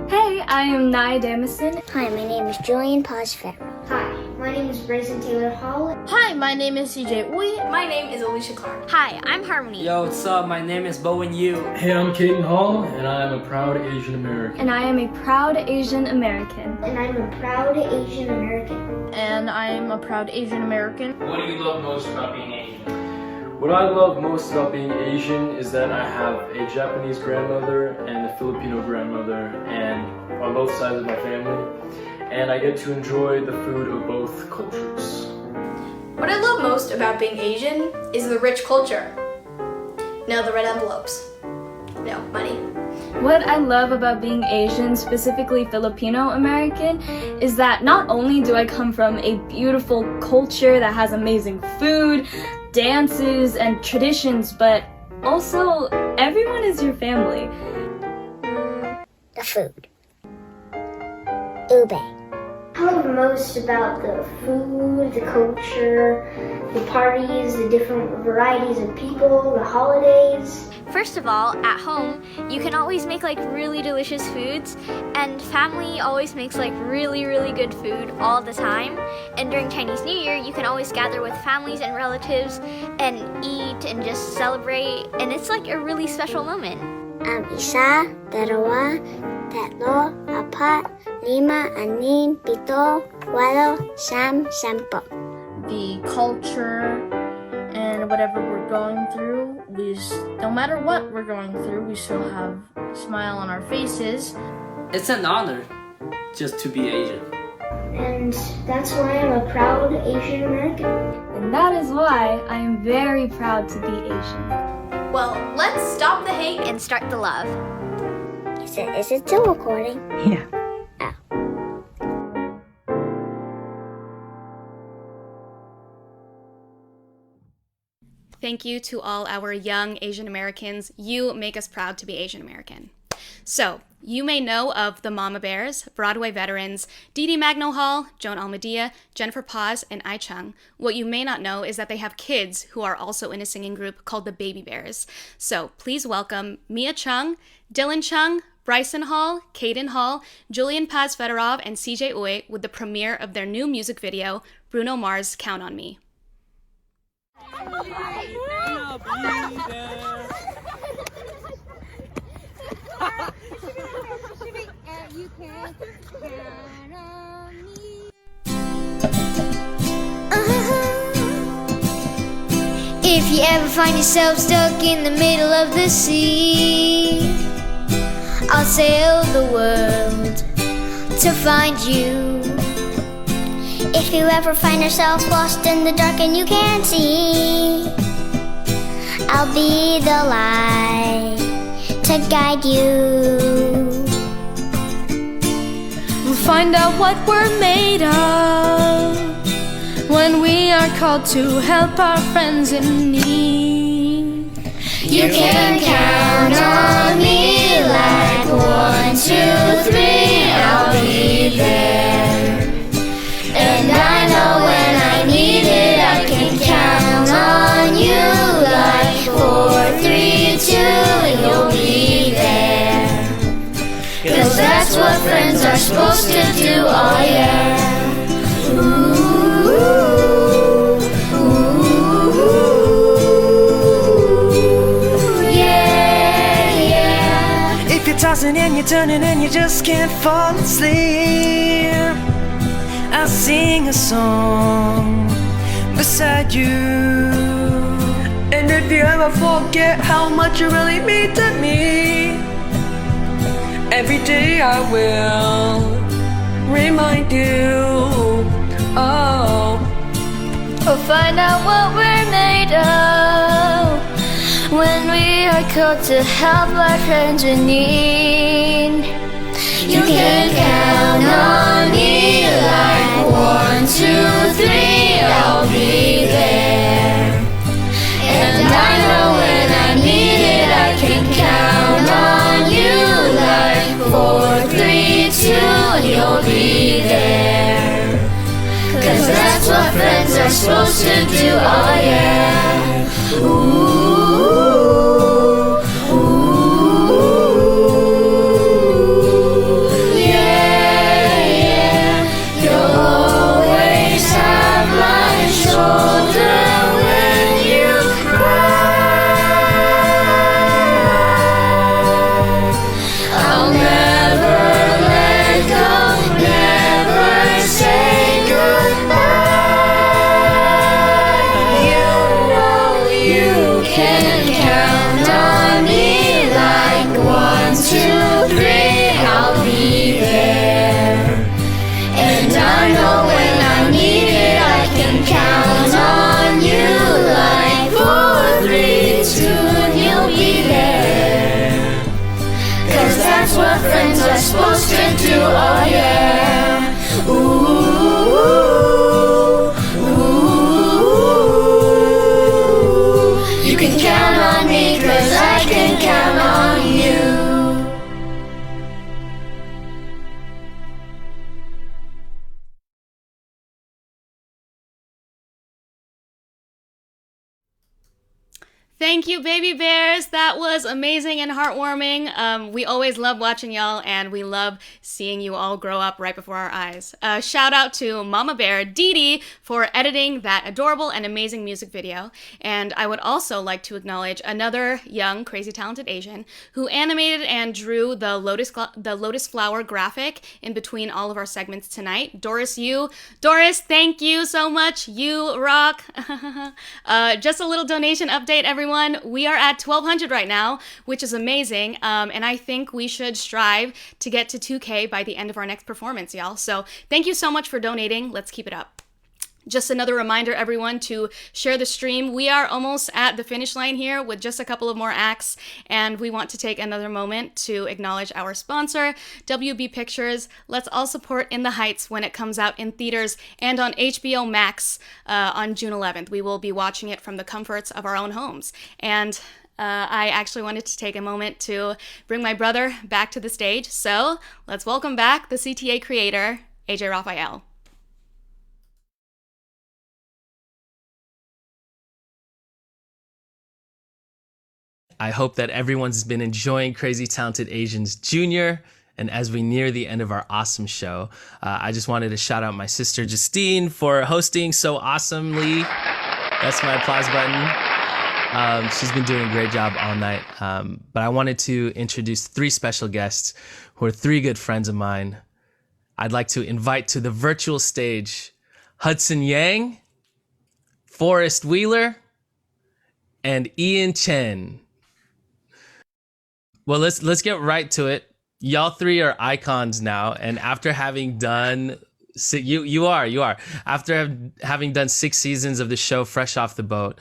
Hey, I am Nayah Damasen. Hi, my name is Julian Perez. Hi, my name is Bryson Taylor Hall. Hi, my name is CJ Uy. My name is Alicia Clark. Hi, I'm Harmony. Yo, what's up? My name is Bowen Yu. Hey, I'm Caden Hall, and I am a proud Asian American. And I am a proud Asian American. And I'm a proud Asian American. And I am a proud Asian American. What do you love most about being Asian? What I love most about being Asian is that I have a Japanese grandmother and a Filipino grandmother, and on both sides of my family, and I get to enjoy the food of both cultures. What I love most about being Asian is the rich culture. No, the red envelopes. No, money. What I love about being Asian, specifically Filipino American, is that not only do I come from a beautiful culture that has amazing food, dances, and traditions, but also everyone is your family. The food. Ube. I love most about the food, the culture, the parties, the different varieties of people, the holidays. First of all, at home, you can always make like really delicious foods, and family always makes like really good food all the time. And during Chinese New Year, you can always gather with families and relatives and eat and just celebrate, and it's like a really special moment. Isa, dalawa, tatlo, apat, lima, anim, pito, walo, sampo. The culture and whatever we're going through, no matter what we're going through, we still have a smile on our faces. It's an honor just to be Asian. And that's why I'm a proud Asian American. And that is why I am very proud to be Asian. Well, let's stop the hate and start the love. Is it still recording? Yeah. Thank you to all our young Asian Americans. You make us proud to be Asian American. So, you may know of the Mama Bears, Broadway veterans, Dee Dee Magno Hall, Joan Almadia, Jennifer Paz, and Ai Chung. What you may not know is that they have kids who are also in a singing group called the Baby Bears. So, please welcome Mia Chung, Dylan Chung, Bryson Hall, Caden Hall, Julian Paz Fedorov, and CJ Uy with the premiere of their new music video, Bruno Mars' Count on Me. If you ever find yourself stuck in the middle of the sea, I'll sail the world to find you. If you ever find yourself lost in the dark and you can't see, I'll be the light to guide you. We'll find out what we're made of when we are called to help our friends in need. You can count on me like 1, 2, 3, I'll be there. And I know when I need it, I can count on you like 4, 3, 2, you'll be there. 'Cause that's what friends are supposed to do, oh yeah. Tossing and you're turning and you just can't fall asleep, I'll sing a song beside you. And if you ever forget how much you really mean to me, every day I will remind you. Oh, We'll find out what we're made of when we are called to help our friends in need. You can count on me like 1, 2, 3, I'll be there. And I know when I need it, I can count on you like 4, 3, 2, you'll be there. 'Cause that's what friends are supposed to do, oh yeah. Ooh. Thank you, baby bears. That was amazing and heartwarming. We always love watching y'all, and we love seeing you all grow up right before our eyes. Shout out to Mama Bear Dee Dee for editing that adorable and amazing music video. And I would also like to acknowledge another young, crazy talented Asian who animated and drew the lotus flower graphic in between all of our segments tonight. Doris Yu. Doris, thank you so much. You rock. Just a little donation update, everyone. We are at 1,200 right now, which is amazing. And I think we should strive to get to 2K by the end of our next performance, y'all. So thank you so much for donating. Let's keep it up. Just another reminder, everyone, to share the stream. We are almost at the finish line here with just a couple of more acts, and we want to take another moment to acknowledge our sponsor, WB Pictures. Let's all support In the Heights when it comes out in theaters and on HBO Max on June 11th. We will be watching it from the comforts of our own homes. And I actually wanted to take a moment to bring my brother back to the stage. So let's welcome back the CTA creator, AJ Rafael. I hope that everyone's been enjoying Crazy Talented Asians Junior. And as we near the end of our awesome show, I just wanted to shout out my sister Justine for hosting so awesomely. That's my applause button. She's been doing a great job all night. But I wanted to introduce 3 special guests who are 3 good friends of mine. I'd like to invite to the virtual stage Hudson Yang, Forrest Wheeler, and Ian Chen. Well, let's get right to it. Y'all 3 are icons now, and after having done you are after having done 6 seasons of the show fresh off the boat,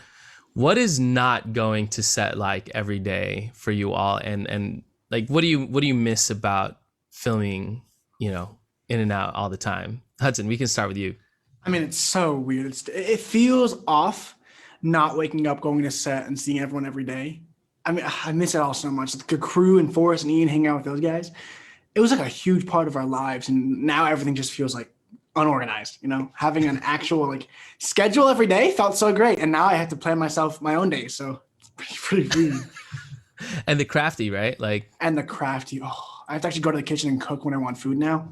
what is not going to set like every day for you all, and like what do you miss about filming, you know, in and out all the time? Hudson, we can start with you. I mean, it's so weird. It feels off not waking up, going to set, and seeing everyone every day. I mean, I miss it all so much. The crew and Forrest and Ian hanging out with those guys, it was like a huge part of our lives. And now everything just feels like unorganized, you know? Having an actual like schedule every day felt so great. And now I have to plan myself my own day. So it's pretty weird. And the crafty, right? And the crafty. Oh, I have to actually go to the kitchen and cook when I want food now.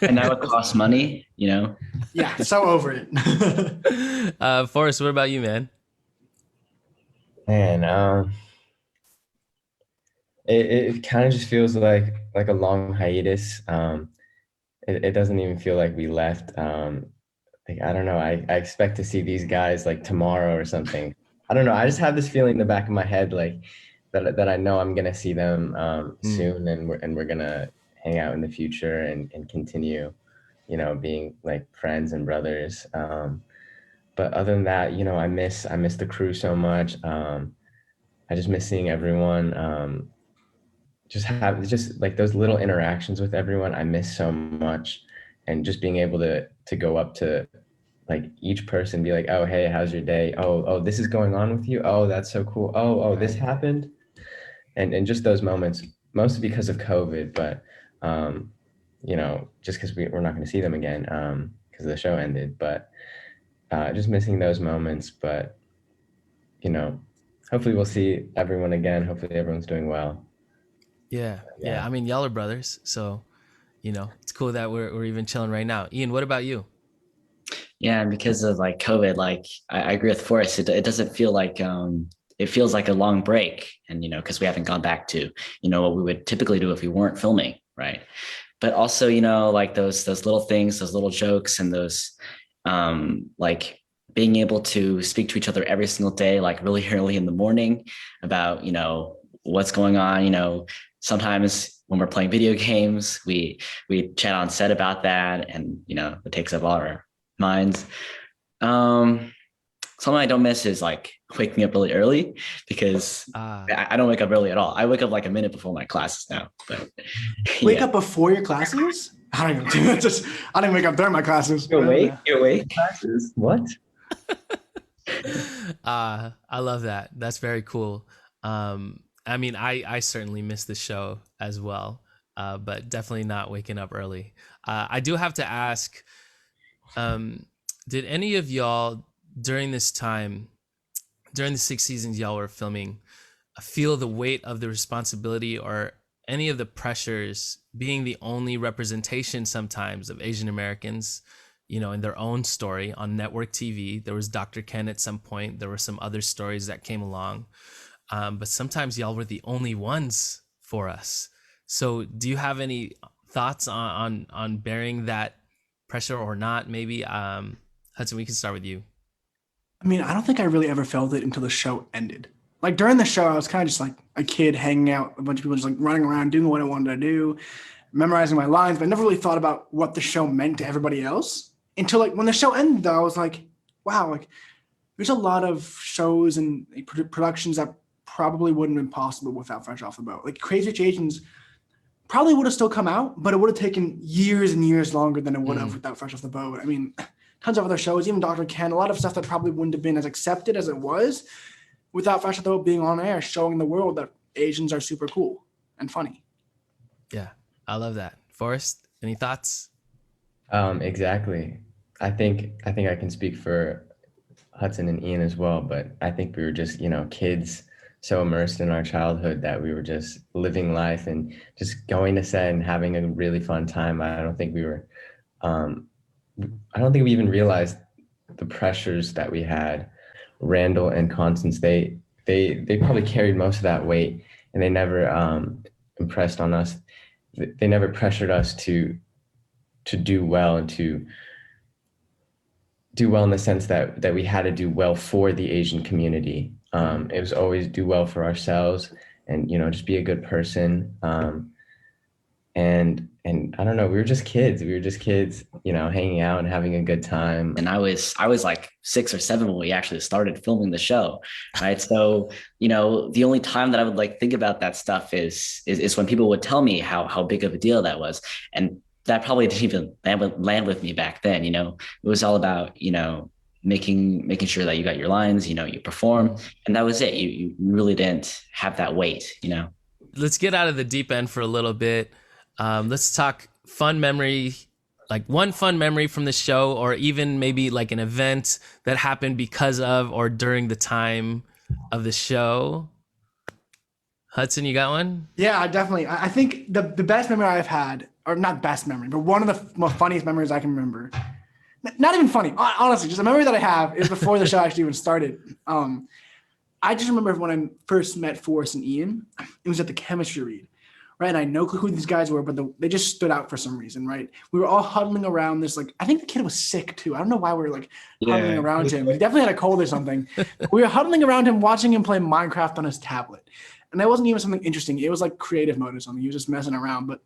And now it costs money, you know? Yeah, so over it. Forrest, what about you, man? Man, it kind of just feels like a long hiatus. It doesn't even feel like we left. Like, I don't know. I expect to see these guys like tomorrow or something. I don't know. I just have this feeling in the back of my head, like that I know I'm gonna see them soon, and we're gonna hang out in the future and continue, you know, being like friends and brothers. But other than that, you know, I miss the crew so much. I just miss seeing everyone. Just like those little interactions with everyone. I miss so much, and just being able to go up to like each person, be like, oh, hey, how's your day? Oh, this is going on with you. Oh, that's so cool. Oh, this happened, and just those moments, mostly because of COVID, but you know, just because we're not going to see them again because the show ended, but. Just missing those moments, but you know, hopefully we'll see everyone again. Hopefully everyone's doing well. Yeah. I mean, y'all are brothers, so you know, it's cool that we're even chilling right now. Ian, what about you? Yeah, and because of like COVID, like I agree with Forrest. It doesn't feel like it feels like a long break, and you know, because we haven't gone back to, you know, what we would typically do if we weren't filming, right? But also, you know, like those little things, those little jokes, and those like being able to speak to each other every single day, like really early in the morning about, you know, what's going on. You know, sometimes when we're playing video games, we chat on set about that, and you know, it takes up all our minds. Something I don't miss is like waking up really early, because I don't wake up early at all. I wake up like a minute before my classes now. But wake up before your classes? I don't even do that. I didn't wake up during my classes. You're awake classes? What? I love that. That's very cool. I mean, I certainly miss the show as well, but definitely not waking up early. I do have to ask, did any of y'all during this time during the 6 seasons y'all were filming, feel the weight of the responsibility or any of the pressures being the only representation sometimes of Asian Americans, you know, in their own story on network TV? There was Dr. Ken at some point. There were some other stories that came along. But sometimes y'all were the only ones for us. So do you have any thoughts on bearing that pressure or not? Maybe, Hudson, we can start with you. I mean, I don't think I really ever felt it until the show ended. Like during the show, I was kind of just like a kid hanging out, a bunch of people just like running around, doing what I wanted to do, memorizing my lines, but I never really thought about what the show meant to everybody else until like when the show ended, though, I was like, wow, like there's a lot of shows and productions that probably wouldn't have been possible without Fresh Off the Boat. Like Crazy Rich Asians probably would have still come out, but it would have taken years and years longer than it would have without Fresh Off the Boat. I mean, tons of other shows, even Dr. Ken, a lot of stuff that probably wouldn't have been as accepted as it was without Fresh Off the Boat being on air, showing the world that Asians are super cool and funny. Yeah, I love that. Forrest, any thoughts? Exactly. I think I can speak for Hudson and Ian as well, but I think we were just, you know, kids so immersed in our childhood that we were just living life and just going to set and having a really fun time. I don't think we were, I don't think we even realized the pressures that we had. Randall and Constance, they probably carried most of that weight, and they never impressed on us. They never pressured us to do well and to do well in the sense that we had to do well for the Asian community. It was always do well for ourselves and, you know, just be a good person. And I don't know, we were just kids, you know, hanging out and having a good time. And I was like 6 or 7 when we actually started filming the show, right? So, you know, the only time that I would like think about that stuff is when people would tell me how big of a deal that was. And that probably didn't even land with me back then. You know, it was all about, you know, making sure that you got your lines, you know, you perform, and that was it. You really didn't have that weight, you know. Let's get out of the deep end for a little bit. Let's talk fun memory, like one fun memory from the show, or even maybe like an event that happened because of or during the time of the show. Hudson, you got one? Yeah, definitely. I think the best memory I've had, or not best memory, but one of the most funniest memories I can remember. Not even funny, honestly, just a memory that I have is before the show actually even started. I just remember when I first met Forrest and Ian, it was at the chemistry read, right? And I had no clue who these guys were, but they just stood out for some reason, right? We were all huddling around this, like, I think the kid was sick too. I don't know why we were like huddling around him. He definitely had a cold or something. We were huddling around him, watching him play Minecraft on his tablet. And that wasn't even something interesting. It was like creative mode or something. He was just messing around. But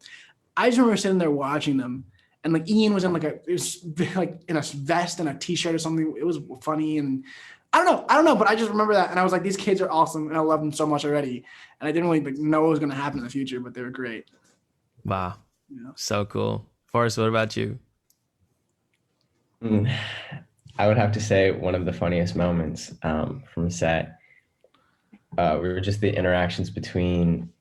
I just remember sitting there watching them. And like Ian was in like it was like in a vest and a t-shirt or something. It was funny. And I don't know, but I just remember that. And I was like, these kids are awesome. And I love them so much already. And I didn't really like know what was going to happen in the future, but they were great. Wow. Yeah. So cool. Forrest, what about you? I would have to say one of the funniest moments from set. We were just the interactions between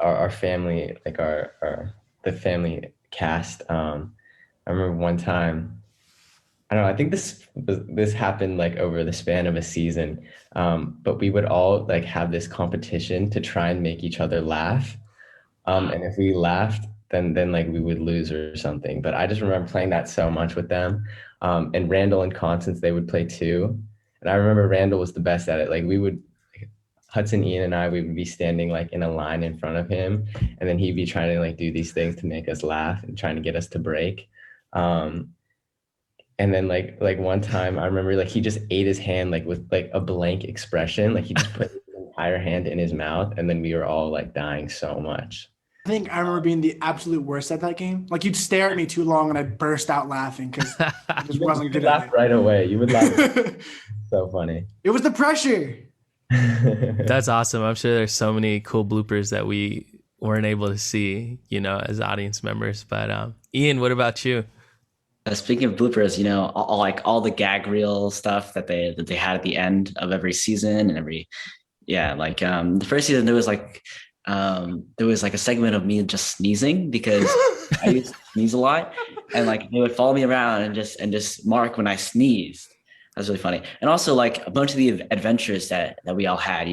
our family, like the family cast. I remember one time, I don't know, I think this happened like over the span of a season, but we would all like have this competition to try and make each other laugh. And if we laughed, then like we would lose or something. But I just remember playing that so much with them. And Randall and Constance, they would play too. And I remember Randall was the best at it. Like Hudson, Ian, and I, we would be standing like in a line in front of him, and then he'd be trying to like do these things to make us laugh and trying to get us to break. And then like one time I remember like he just ate his hand like with like a blank expression, like he just put his entire hand in his mouth, and then we were all like dying so much. I think I remember being the absolute worst at that game. Like you'd stare at me too long and I'd burst out laughing because I just wasn't good at it. Right away. You would laugh. So funny. It was the pressure. That's awesome. I'm sure there's so many cool bloopers that we weren't able to see, you know, as audience members. But Ian, what about you? Speaking of bloopers, you know, all the gag reel stuff that they had at the end of every season and the first season there was like a segment of me just sneezing because I used to sneeze a lot, and like they would follow me around and just mark when I sneezed. That's really funny. And also like a bunch of the adventures that we all had,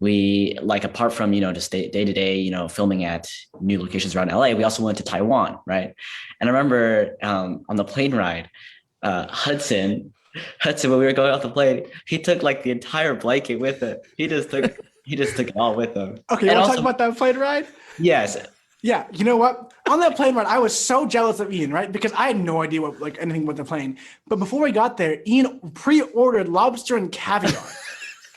we like, apart from, just day to day, filming at new locations around LA, we also went to Taiwan. Right. And I remember on the plane ride, Hudson, when we were going off the plane, he took like the entire blanket with him. He just took it all with him. Okay, you want to talk about that plane ride? Yes. Yeah, you know what? On that plane ride, I was so jealous of Ian, right? Because I had no idea anything about the plane. But before we got there, Ian pre-ordered lobster and caviar.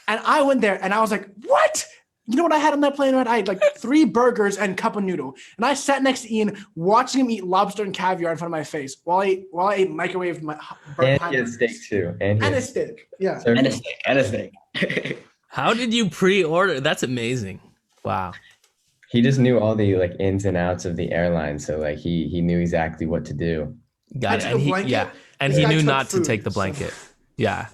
And I went there and I was like, what? You know what I had on that plane ride? I had like 3 burgers and cup of noodle. And I sat next to Ian watching him eat lobster and caviar in front of my face while I ate microwaved and he had steak too. And a steak. Yeah. And a steak. How did you pre-order? That's amazing. Wow. He just knew all the like ins and outs of the airline, so like he knew exactly what to do. Got it. And he knew not to take the blanket. Yeah.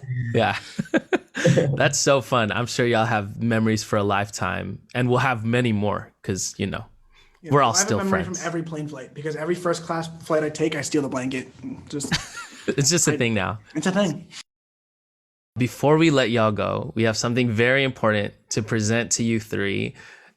That's so fun. I'm sure y'all have memories for a lifetime, and we'll have many more because we're all still friends. I have a memory from every plane flight because every first class flight I take, I steal the blanket. It's just a thing now. It's a thing. Before we let y'all go, we have something very important to present to you 3.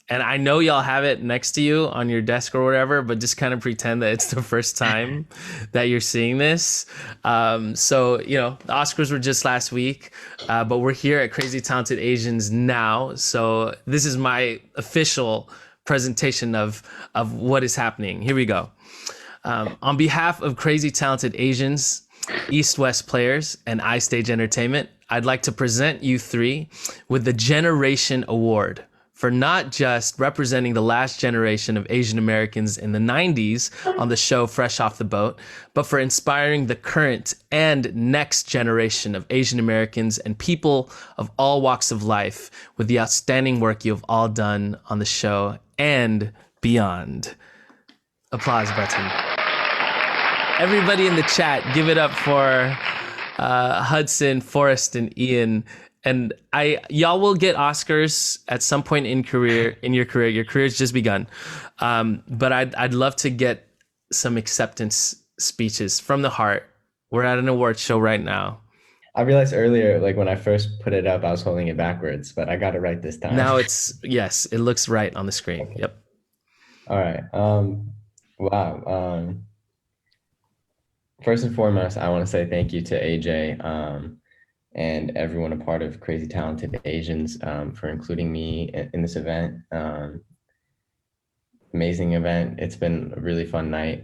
And I know y'all have it next to you on your desk or whatever, but just kind of pretend that it's the first time that you're seeing this. So, the Oscars were just last week, but we're here at Crazy Talented Asians now. So this is my official presentation of what is happening. Here we go. On behalf of Crazy Talented Asians, East West Players, and iStage Entertainment, I'd like to present you 3 with the Generation Award for not just representing the last generation of Asian Americans in the 90s on the show Fresh Off the Boat, but for inspiring the current and next generation of Asian Americans and people of all walks of life with the outstanding work you have all done on the show and beyond. Applause button. Everybody in the chat, give it up for Hudson, Forrest, and Ian. And y'all will get Oscars at some point in your career. Your career's just begun. But I'd love to get some acceptance speeches from the heart. We're at an award show right now. I realized earlier, like when I first put it up, I was holding it backwards, but I got it right this time. Now yes, it looks right on the screen. Yep. All right. Wow. First and foremost, I want to say thank you to AJ. And everyone a part of Crazy Talented Asians for including me in this event. Amazing event. It's been a really fun night.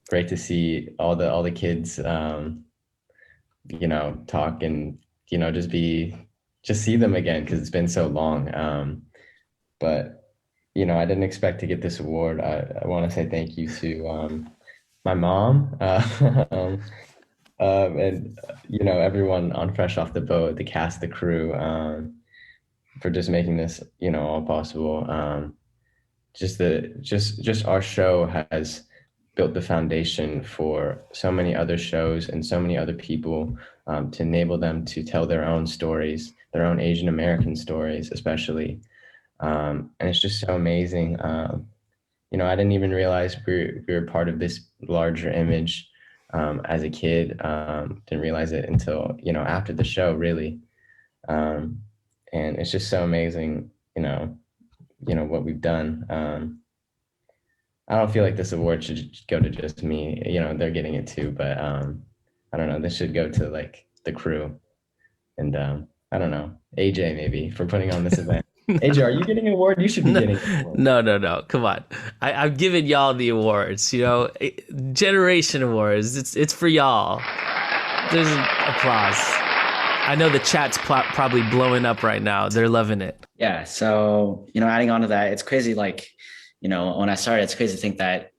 Great to see all the kids, talk and, just see them again because it's been so long. But, I didn't expect to get this award. I want to say thank you to my mom. And everyone on Fresh Off the Boat, the cast, the crew, for just making this all possible. Just our show has built the foundation for so many other shows and so many other people, to enable them to tell their own stories, their own Asian American stories especially, and it's just so amazing. I didn't even realize we were part of this larger image. As a kid, didn't realize it until, after the show, really. And it's just so amazing, what we've done. I don't feel like this award should go to just me, they're getting it too, but I don't know, this should go to like the crew and I don't know, AJ maybe for putting on this event. AJ, are you getting an award? You should be getting an award. No. Come on. I've given y'all the awards, Generation Awards. It's for y'all. There's an applause. I know the chat's probably blowing up right now. They're loving it. Yeah. So, adding on to that, it's crazy. Like, when I started, it's crazy to think that,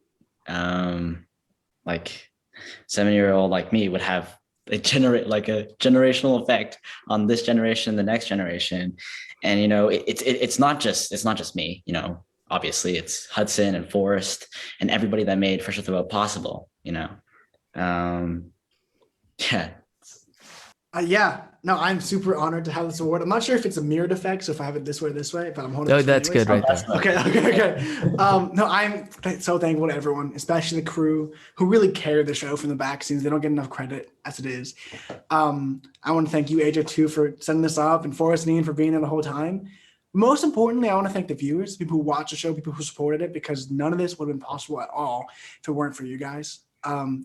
7-year-old like me would have a generational effect on this generation, the next generation. And, it's not just me, obviously it's Hudson and Forrest and everybody that made Fresh Off the Boat possible, Yeah. Yeah, no, I'm super honored to have this award. I'm not sure if it's a mirrored effect, so if I have it this way, but I'm holding. Oh, this that's anyways. good right there. Okay. No, I'm so thankful to everyone, especially the crew who really carry the show from the back scenes. They don't get enough credit as it is. I want to thank you, AJ, too, for setting this up, and Forrest and Ian for being there the whole time. Most importantly, I want to thank the viewers, people who watch the show, people who supported it, because none of this would have been possible at all if it weren't for you guys.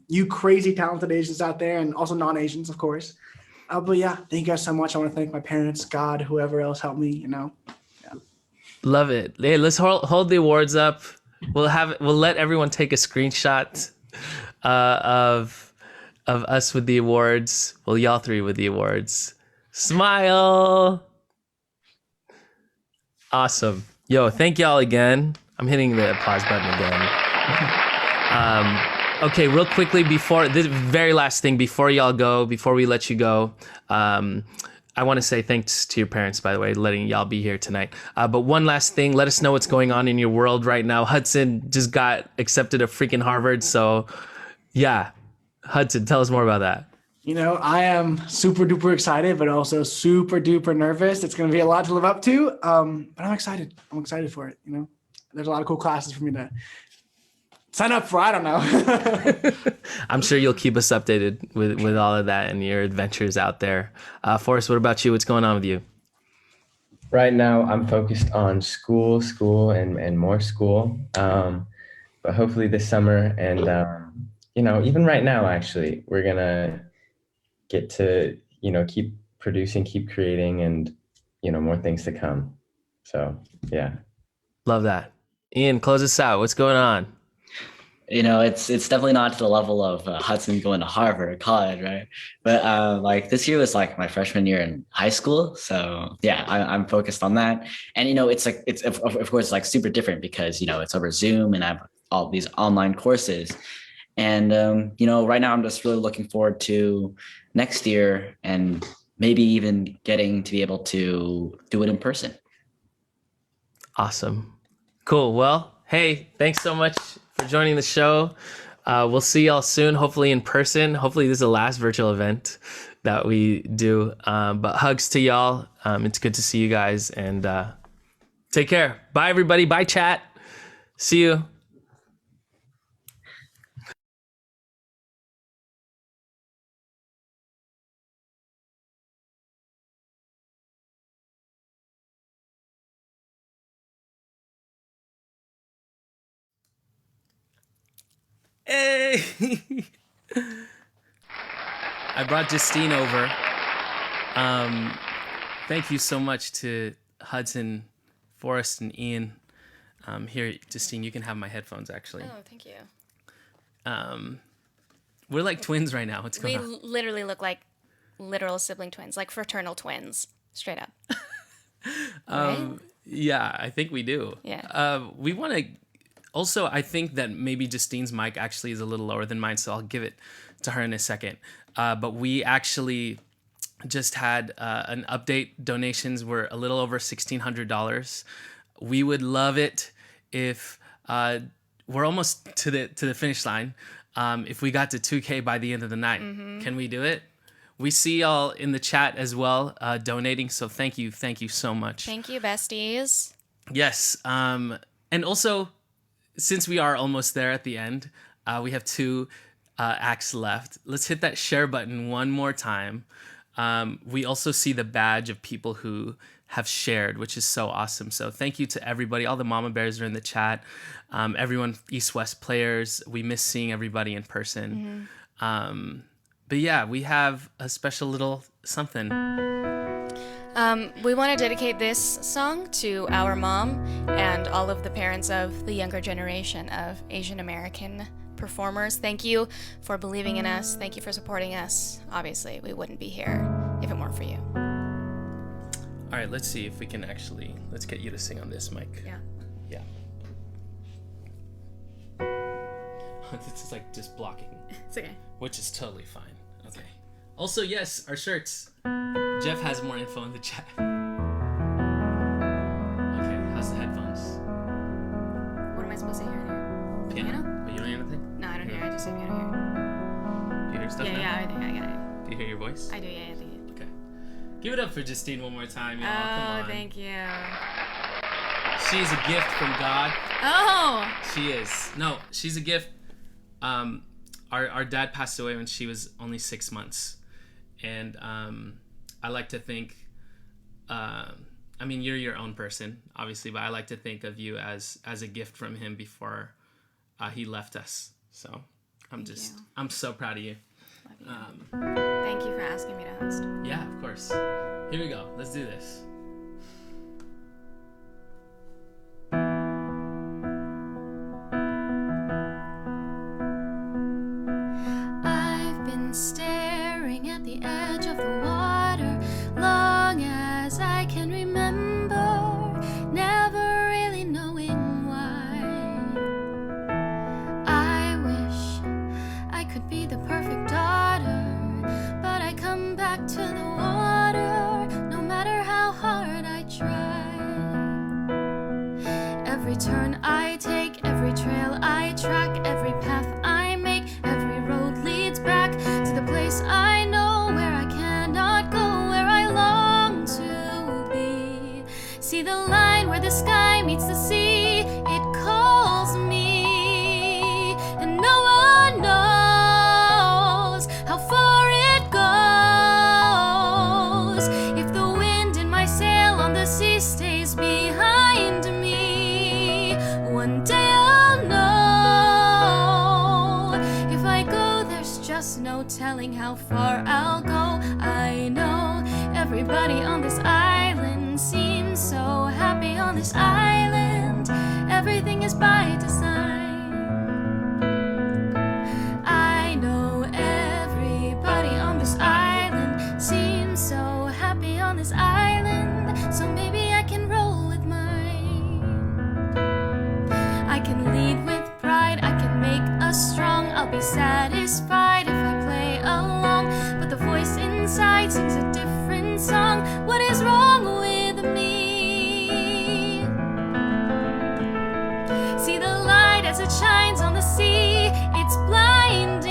You crazy talented Asians out there, and also non-Asians, of course. But yeah, thank you guys so much. I want to thank my parents, God, whoever else helped me, Yeah. Love it. Hey, let's hold the awards up. We'll let everyone take a screenshot of us with the awards. Well, y'all three with the awards. Smile. Awesome. Yo, thank y'all again. I'm hitting the applause button again. Okay, real quickly before this very last thing, before y'all go, before we let you go, I want to say thanks to your parents, by the way, letting y'all be here tonight. But one last thing, let us know what's going on in your world right now. Hudson just got accepted to freaking Harvard, so yeah. Hudson, tell us more about that. I am super duper excited, but also super duper nervous. It's going to be a lot to live up to, but I'm excited. I'm excited for it. There's a lot of cool classes for me to sign up for. I don't know. I'm sure you'll keep us updated with all of that and your adventures out there. Forrest, what about you? What's going on with you? Right now, I'm focused on school, and more school. But hopefully this summer and, even right now, actually, we're going to get to, keep producing, keep creating, and, more things to come. So, yeah. Love that. Ian, close us out. What's going on? It's definitely not to the level of Hudson going to Harvard or college, right? But like this year was like my freshman year in high school, so yeah, I'm focused on that. And it's like it's of course like super different because it's over Zoom and I have all these online courses. And right now I'm just really looking forward to next year and maybe even getting to be able to do it in person. Awesome. Cool. Well, hey, thanks so much for joining the show. We'll see y'all soon, hopefully in person. Hopefully this is the last virtual event that we do. But hugs to y'all. It's good to see you guys, and take care. Bye, everybody. Bye, chat. See you. Hey! I brought Justine over. Thank you so much to Hudson, Forrest, and Ian. Here, Justine, you can have my headphones, actually. Oh, thank you. We're like twins right now. What's going on? We literally look like literal sibling twins, like fraternal twins, straight up. Right? Yeah, I think we do. Yeah. We want to... Also, I think that maybe Justine's mic actually is a little lower than mine, so I'll give it to her in a second. But we actually just had an update. Donations were a little over $1,600. We would love it if we're almost to the finish line. If we got to 2K by the end of the night, Can we do it? We see y'all in the chat as well donating, so thank you so much. Thank you, besties. Yes, and also, since we are almost there at the end, we have 2 acts left. Let's hit that share button one more time. We also see the badge of people who have shared, which is so awesome. So thank you to everybody. All the mama bears are in the chat. Everyone, East-West players. We miss seeing everybody in person. But yeah, we have a special little something. We want to dedicate this song to our mom and all of the parents of the younger generation of Asian American performers. Thank you for believing in us. Thank you for supporting us. Obviously, we wouldn't be here if it weren't for you. All right, let's see if we can let's get you to sing on this mic. Yeah. This is like just blocking. It's okay. Which is totally fine. Okay. Also, yes, our shirts. Jeff has more info in the chat. Okay, how's the headphones? What am I supposed to hear here? Piano? But you don't hear anything? No, I don't hear. I just hear piano here. Do you hear stuff now? Yeah, I think I get it. Do you hear your voice? I do, yeah, I do. Okay. Give it up for Justine one more time, y'all. Oh, Come on. thank you. She's a gift from God. Oh! She is. No, she's a gift. Our dad passed away when she was only 6 months. And I like to think, I mean, you're your own person, obviously, but I like to think of you as a gift from him before he left us. So I'm so proud of you. Love you. Thank you for asking me to host. Yeah, of course. Here we go. Let's do this. I've been staring at the edge of the water long as I can remember, never really knowing why. I wish I could be the perfect daughter, but I come back to the water no matter how hard I try. Every turn I take, every trail I track, every path I make, every road leads back to the place I know where I cannot go, where I long to be. See the line where the sky meets the sea, it calls me, and no one knows how far it goes. If the wind in my sail on the sea stays behind me, one day I'll know. If I go, there's just no telling how far I'll go. I know everybody on this island seems so happy on this island. Everything is by design. I know everybody on this island seems so happy on this island, so maybe I can roll with mine. I can lead with pride, I can make us strong. I'll be satisfied if I play along, but the voice inside sings a different song. What is wrong with me? See the light as it shines on the sea, it's blinding,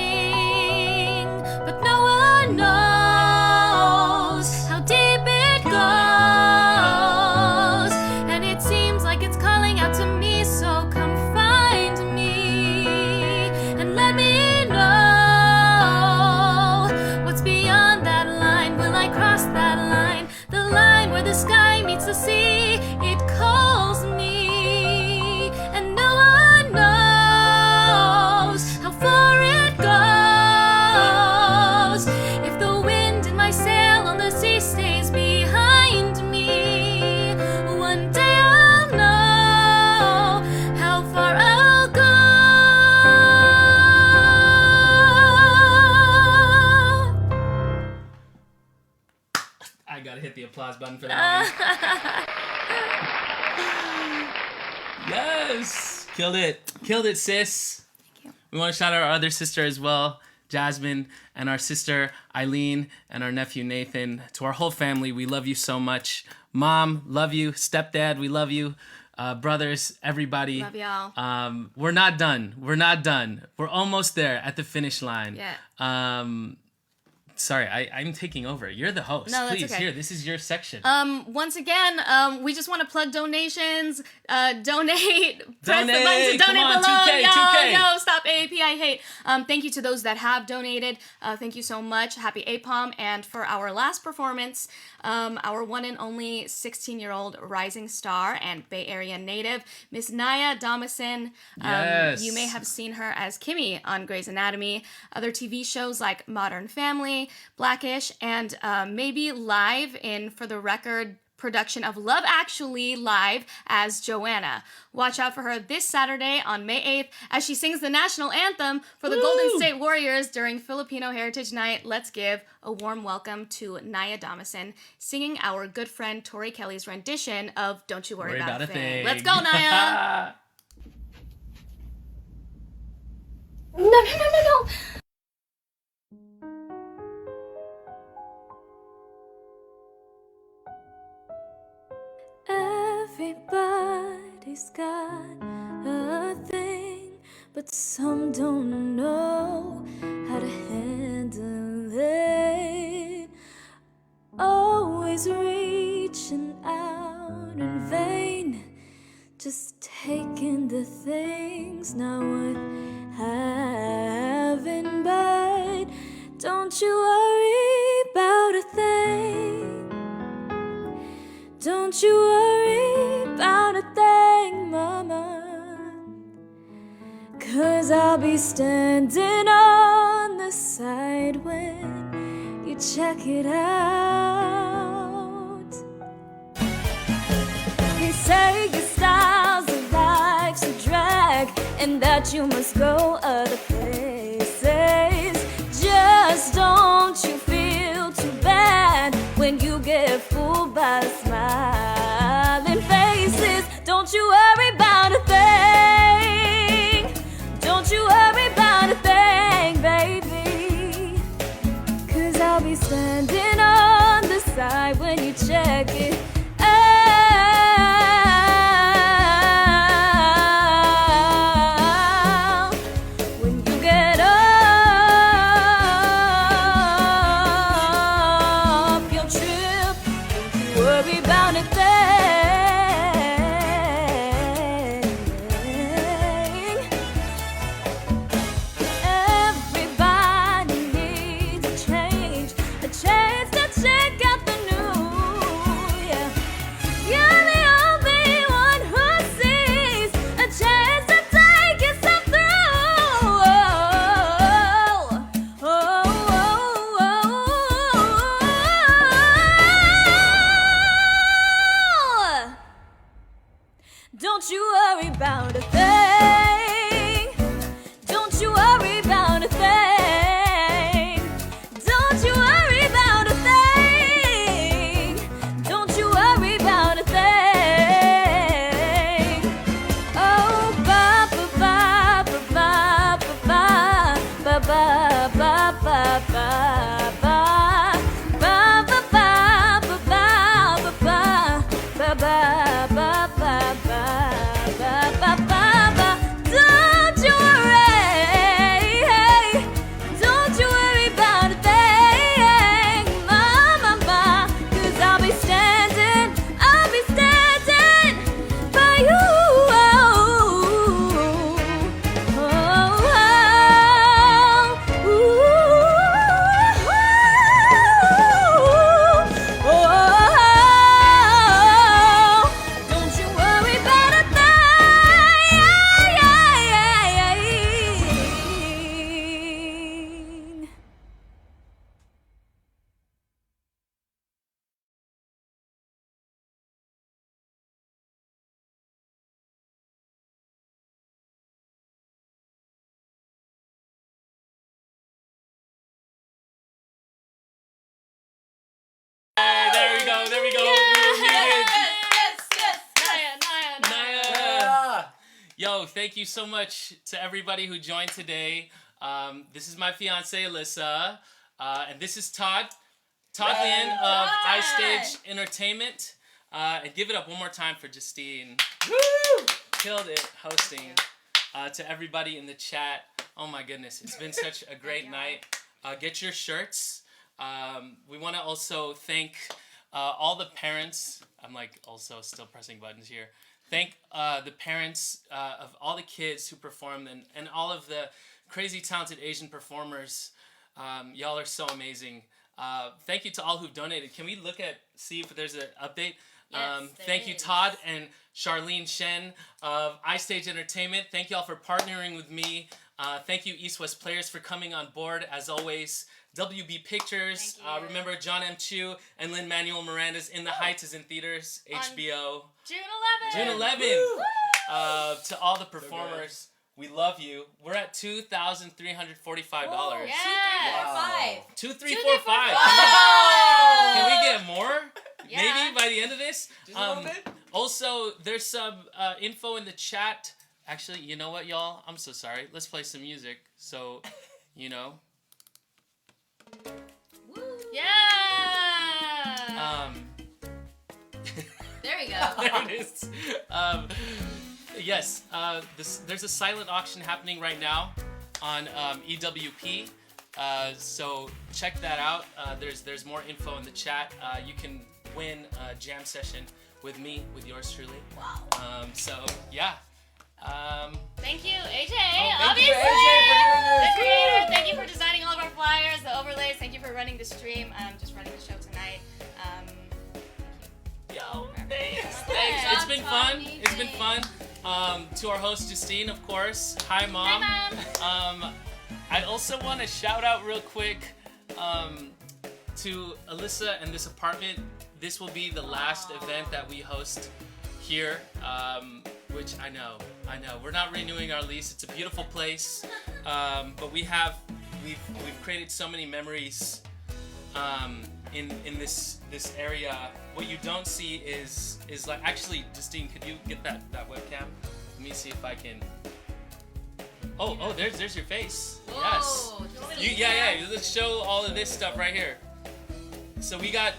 but no one knows how deep it goes, and it seems like it's calling out to me, so come find me and let me know what's beyond that line. Will I cross that line, the line where the sky meets the sea? It calls me, and no one knows how far it goes. If the wind in my sail on the sea stays behind me, one day I'll know how far I'll go. I gotta hit the applause button for that one. Yes! Killed it. Killed it, sis. Thank you. We want to shout out our other sister as well, Jasmine, and our sister Eileen, and our nephew Nathan. To our whole family, we love you so much. Mom, love you. Stepdad, we love you. Brothers, everybody. Love y'all. We're not done. We're not done. We're almost there at the finish line. Yeah. Sorry, I'm taking over. You're the host. No, that's Please, okay. here, this is your section. Once again, we just want to plug donations. Donate. Press the button to Donate. donate Come on, below. 2K, Yo, 2K. yo, stop AAP. I hate. Thank you to those that have donated. Thank you so much. Happy APOM. And for our last performance, our one and only 16-year-old rising star and Bay Area native, Miss Nayah Damasen. Yes. You may have seen her as Kimmy on Grey's Anatomy, other TV shows like Modern Family, Blackish, and maybe live in For the Record production of Love Actually live as Joanna. Watch out for her this Saturday on May 8th as she sings the national anthem for the Golden State Warriors during Filipino Heritage Night. Let's give a warm welcome to Nayah Damasen singing our good friend Tori Kelly's rendition of Don't You Worry About a Thing. Let's go, Nayah! No. Everybody's got a thing, but some don't know how to handle it. just taking the things not worth having. But don't you worry about a thing. Don't you worry about a thing, mama. 'Cause I'll be standing on the side when you check it out. They say your styles of life's a drag and that you must go other places. Just don't you feel too bad when you get fooled by the smiling faces. Don't you worry about a thing. Don't you worry about a thing, baby. 'Cause I'll be standing on the side when you check it out. When you get off your trip, don't you worry about a thing. Everybody needs a change to check out the new. Yeah, you're the only one who sees a chance to take yourself through. Don't you worry about a thing. Don't you worry about a thing. Don't you worry about a thing. Don't you worry about a thing. Oh, ba ba ba ba ba ba ba ba ba ba ba ba. Ba ba ba ba ba ba ba ba ba ba ba. Don't you worry, don't you worry about a thing, mama, 'cause I'll be standing by you. Don't you worry about a thing. There we go. We were muted. Nayah. Yo, thank you so much to everybody who joined today. This is my fiance Alyssa, and this is Todd Lin of iStage Entertainment. And give it up one more time for Justine. Woo! Killed it hosting. To everybody in the chat. Oh my goodness, it's been such a great night. Get your shirts. We want to also thank all the parents. I'm like also still pressing buttons here. Thank the parents of all the kids who performed and all of the crazy talented Asian performers. Y'all are so amazing. Thank you to all who've donated. Can we see if there's an update? Yes, thank you, Todd and Charlene Shen of iStage Entertainment. Thank y'all for partnering with me. Thank you, East West Players, for coming on board. As always, WB Pictures. Remember, John M. Chu and Lin-Manuel Miranda's In the Heights is in theaters. HBO. June 11th. June 11th. To all the performers, we love you. We're at $2,345. Whoa, yeah. Wow. 2, 2, 3, 4, 5. Whoa. Can we get more? Yeah. Maybe by the end of this. Just a little bit. Also, there's some info in the chat. Actually, you know what, y'all? I'm so sorry. Let's play some music. So, you know. Yeah. There we go. There it is. Yes, there's a silent auction happening right now on EWP. So check that out. There's more info in the chat. You can win a jam session with me, with yours truly. Wow. So yeah. Thank you, AJ. thank Obviously, you, AJ, for doing this. the creator. Thank you for designing all of our flyers, the overlays. Thank you for running the stream. Just running the show tonight. Yo, thanks. It's been fun. It's been fun. To our host Justine, of course. Hi, Mom. Hi, Mom. I also want to shout out real quick to Alyssa and this apartment. This will be the last event that we host here, which I know. We're not renewing our lease. It's a beautiful place, but we've created so many memories in this area. What you don't see is like, actually, Justine, could you get that webcam? Let me see if I can. Oh, there's your face. Yes. Yeah. Let's show all of this stuff right here. So we got,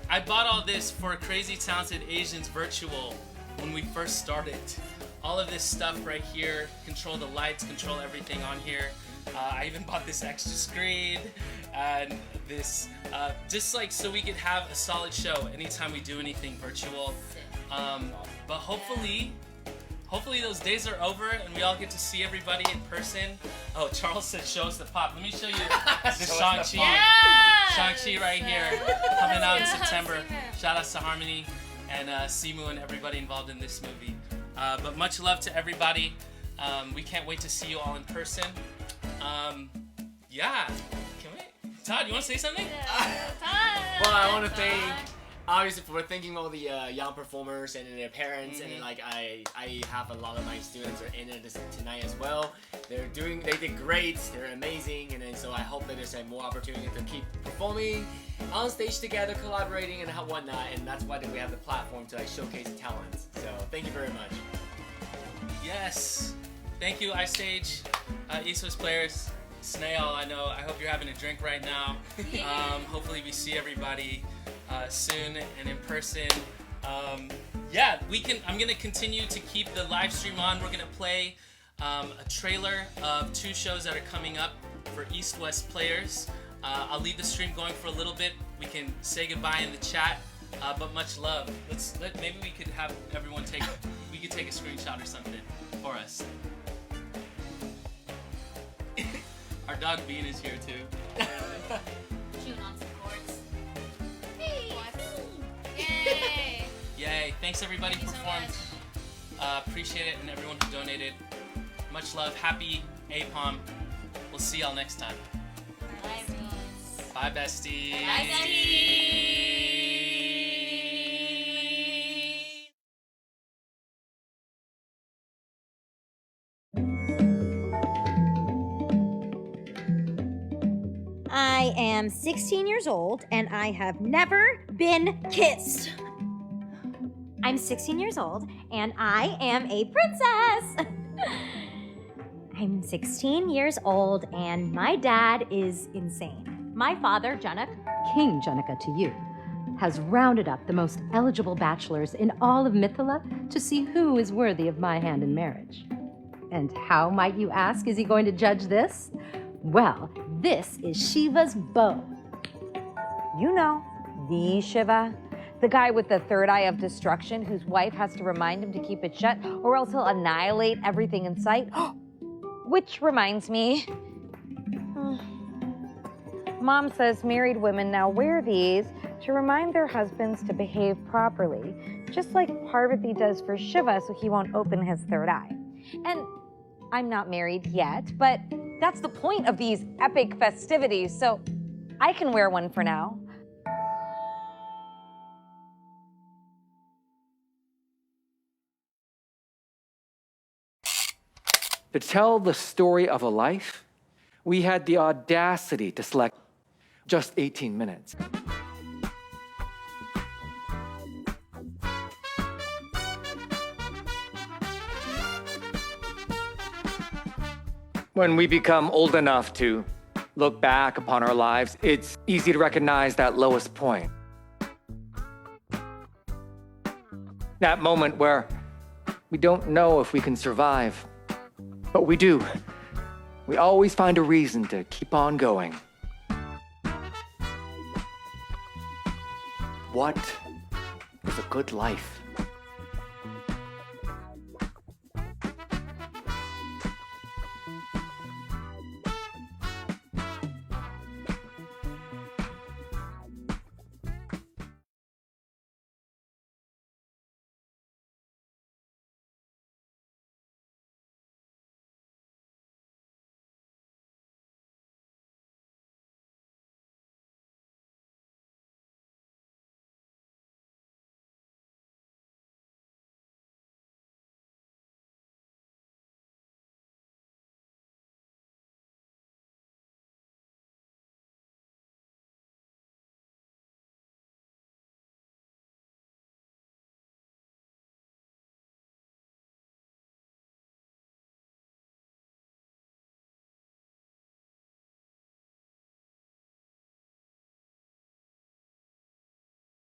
I bought all this for Crazy Talented Asians Virtual when we first started. All of this stuff right here, control the lights, control everything on here. I even bought this extra screen and this, just like so we could have a solid show anytime we do anything virtual. But hopefully those days are over and we all get to see everybody in person. Oh, Charles said show us the pop. Let me show you the Shang-Chi. Yes! Shang-Chi right here, coming out in September. Shout outs to Harmony and Simu and everybody involved in this movie. But much love to everybody. We can't wait to see you all in person. Yeah. Can we? Todd, you want to say something? Well, I want to thank, obviously, for thanking all the young performers and their parents, and then, like I have a lot of my students are in it tonight as well. They did great. They're amazing, and then so I hope that there's more opportunity to keep performing on stage together, collaborating and whatnot, and that's why we have the platform to showcase talents. So thank you very much. Yes. Thank you, iStage, East West players. Snail, I hope you're having a drink right now. Hopefully we see everybody soon and in person. Yeah, I'm gonna continue to keep the live stream on. We're gonna play a trailer of 2 shows that are coming up for East West players. I'll leave the stream going for a little bit. We can say goodbye in the chat, but much love. Maybe we could have everyone take a screenshot or something for us. Our dog Bean is here too. Chewing on some cords. Yay! Yay! Thanks everybody who performed. Appreciate it, and everyone who donated. Much love. Happy APOM. We'll see y'all next time. Bye, besties. Bye, besties. I am 16 years old and I have never been kissed. I'm 16 years old and I am a princess. I'm 16 years old and my dad is insane. My father, Janak, King Janaka to you, has rounded up the most eligible bachelors in all of Mithila to see who is worthy of my hand in marriage. And how, might you ask, is he going to judge this? Well, this is Shiva's bow. You know, the Shiva. The guy with the third eye of destruction whose wife has to remind him to keep it shut or else he'll annihilate everything in sight. Which reminds me, Mom says married women now wear these to remind their husbands to behave properly, just like Parvati does for Shiva so he won't open his third eye. And I'm not married yet, but that's the point of these epic festivities, so I can wear one for now. To tell the story of a life, we had the audacity to select just 18 minutes. When we become old enough to look back upon our lives, it's easy to recognize that lowest point. That moment where we don't know if we can survive, but we do. We always find a reason to keep on going. What is a good life.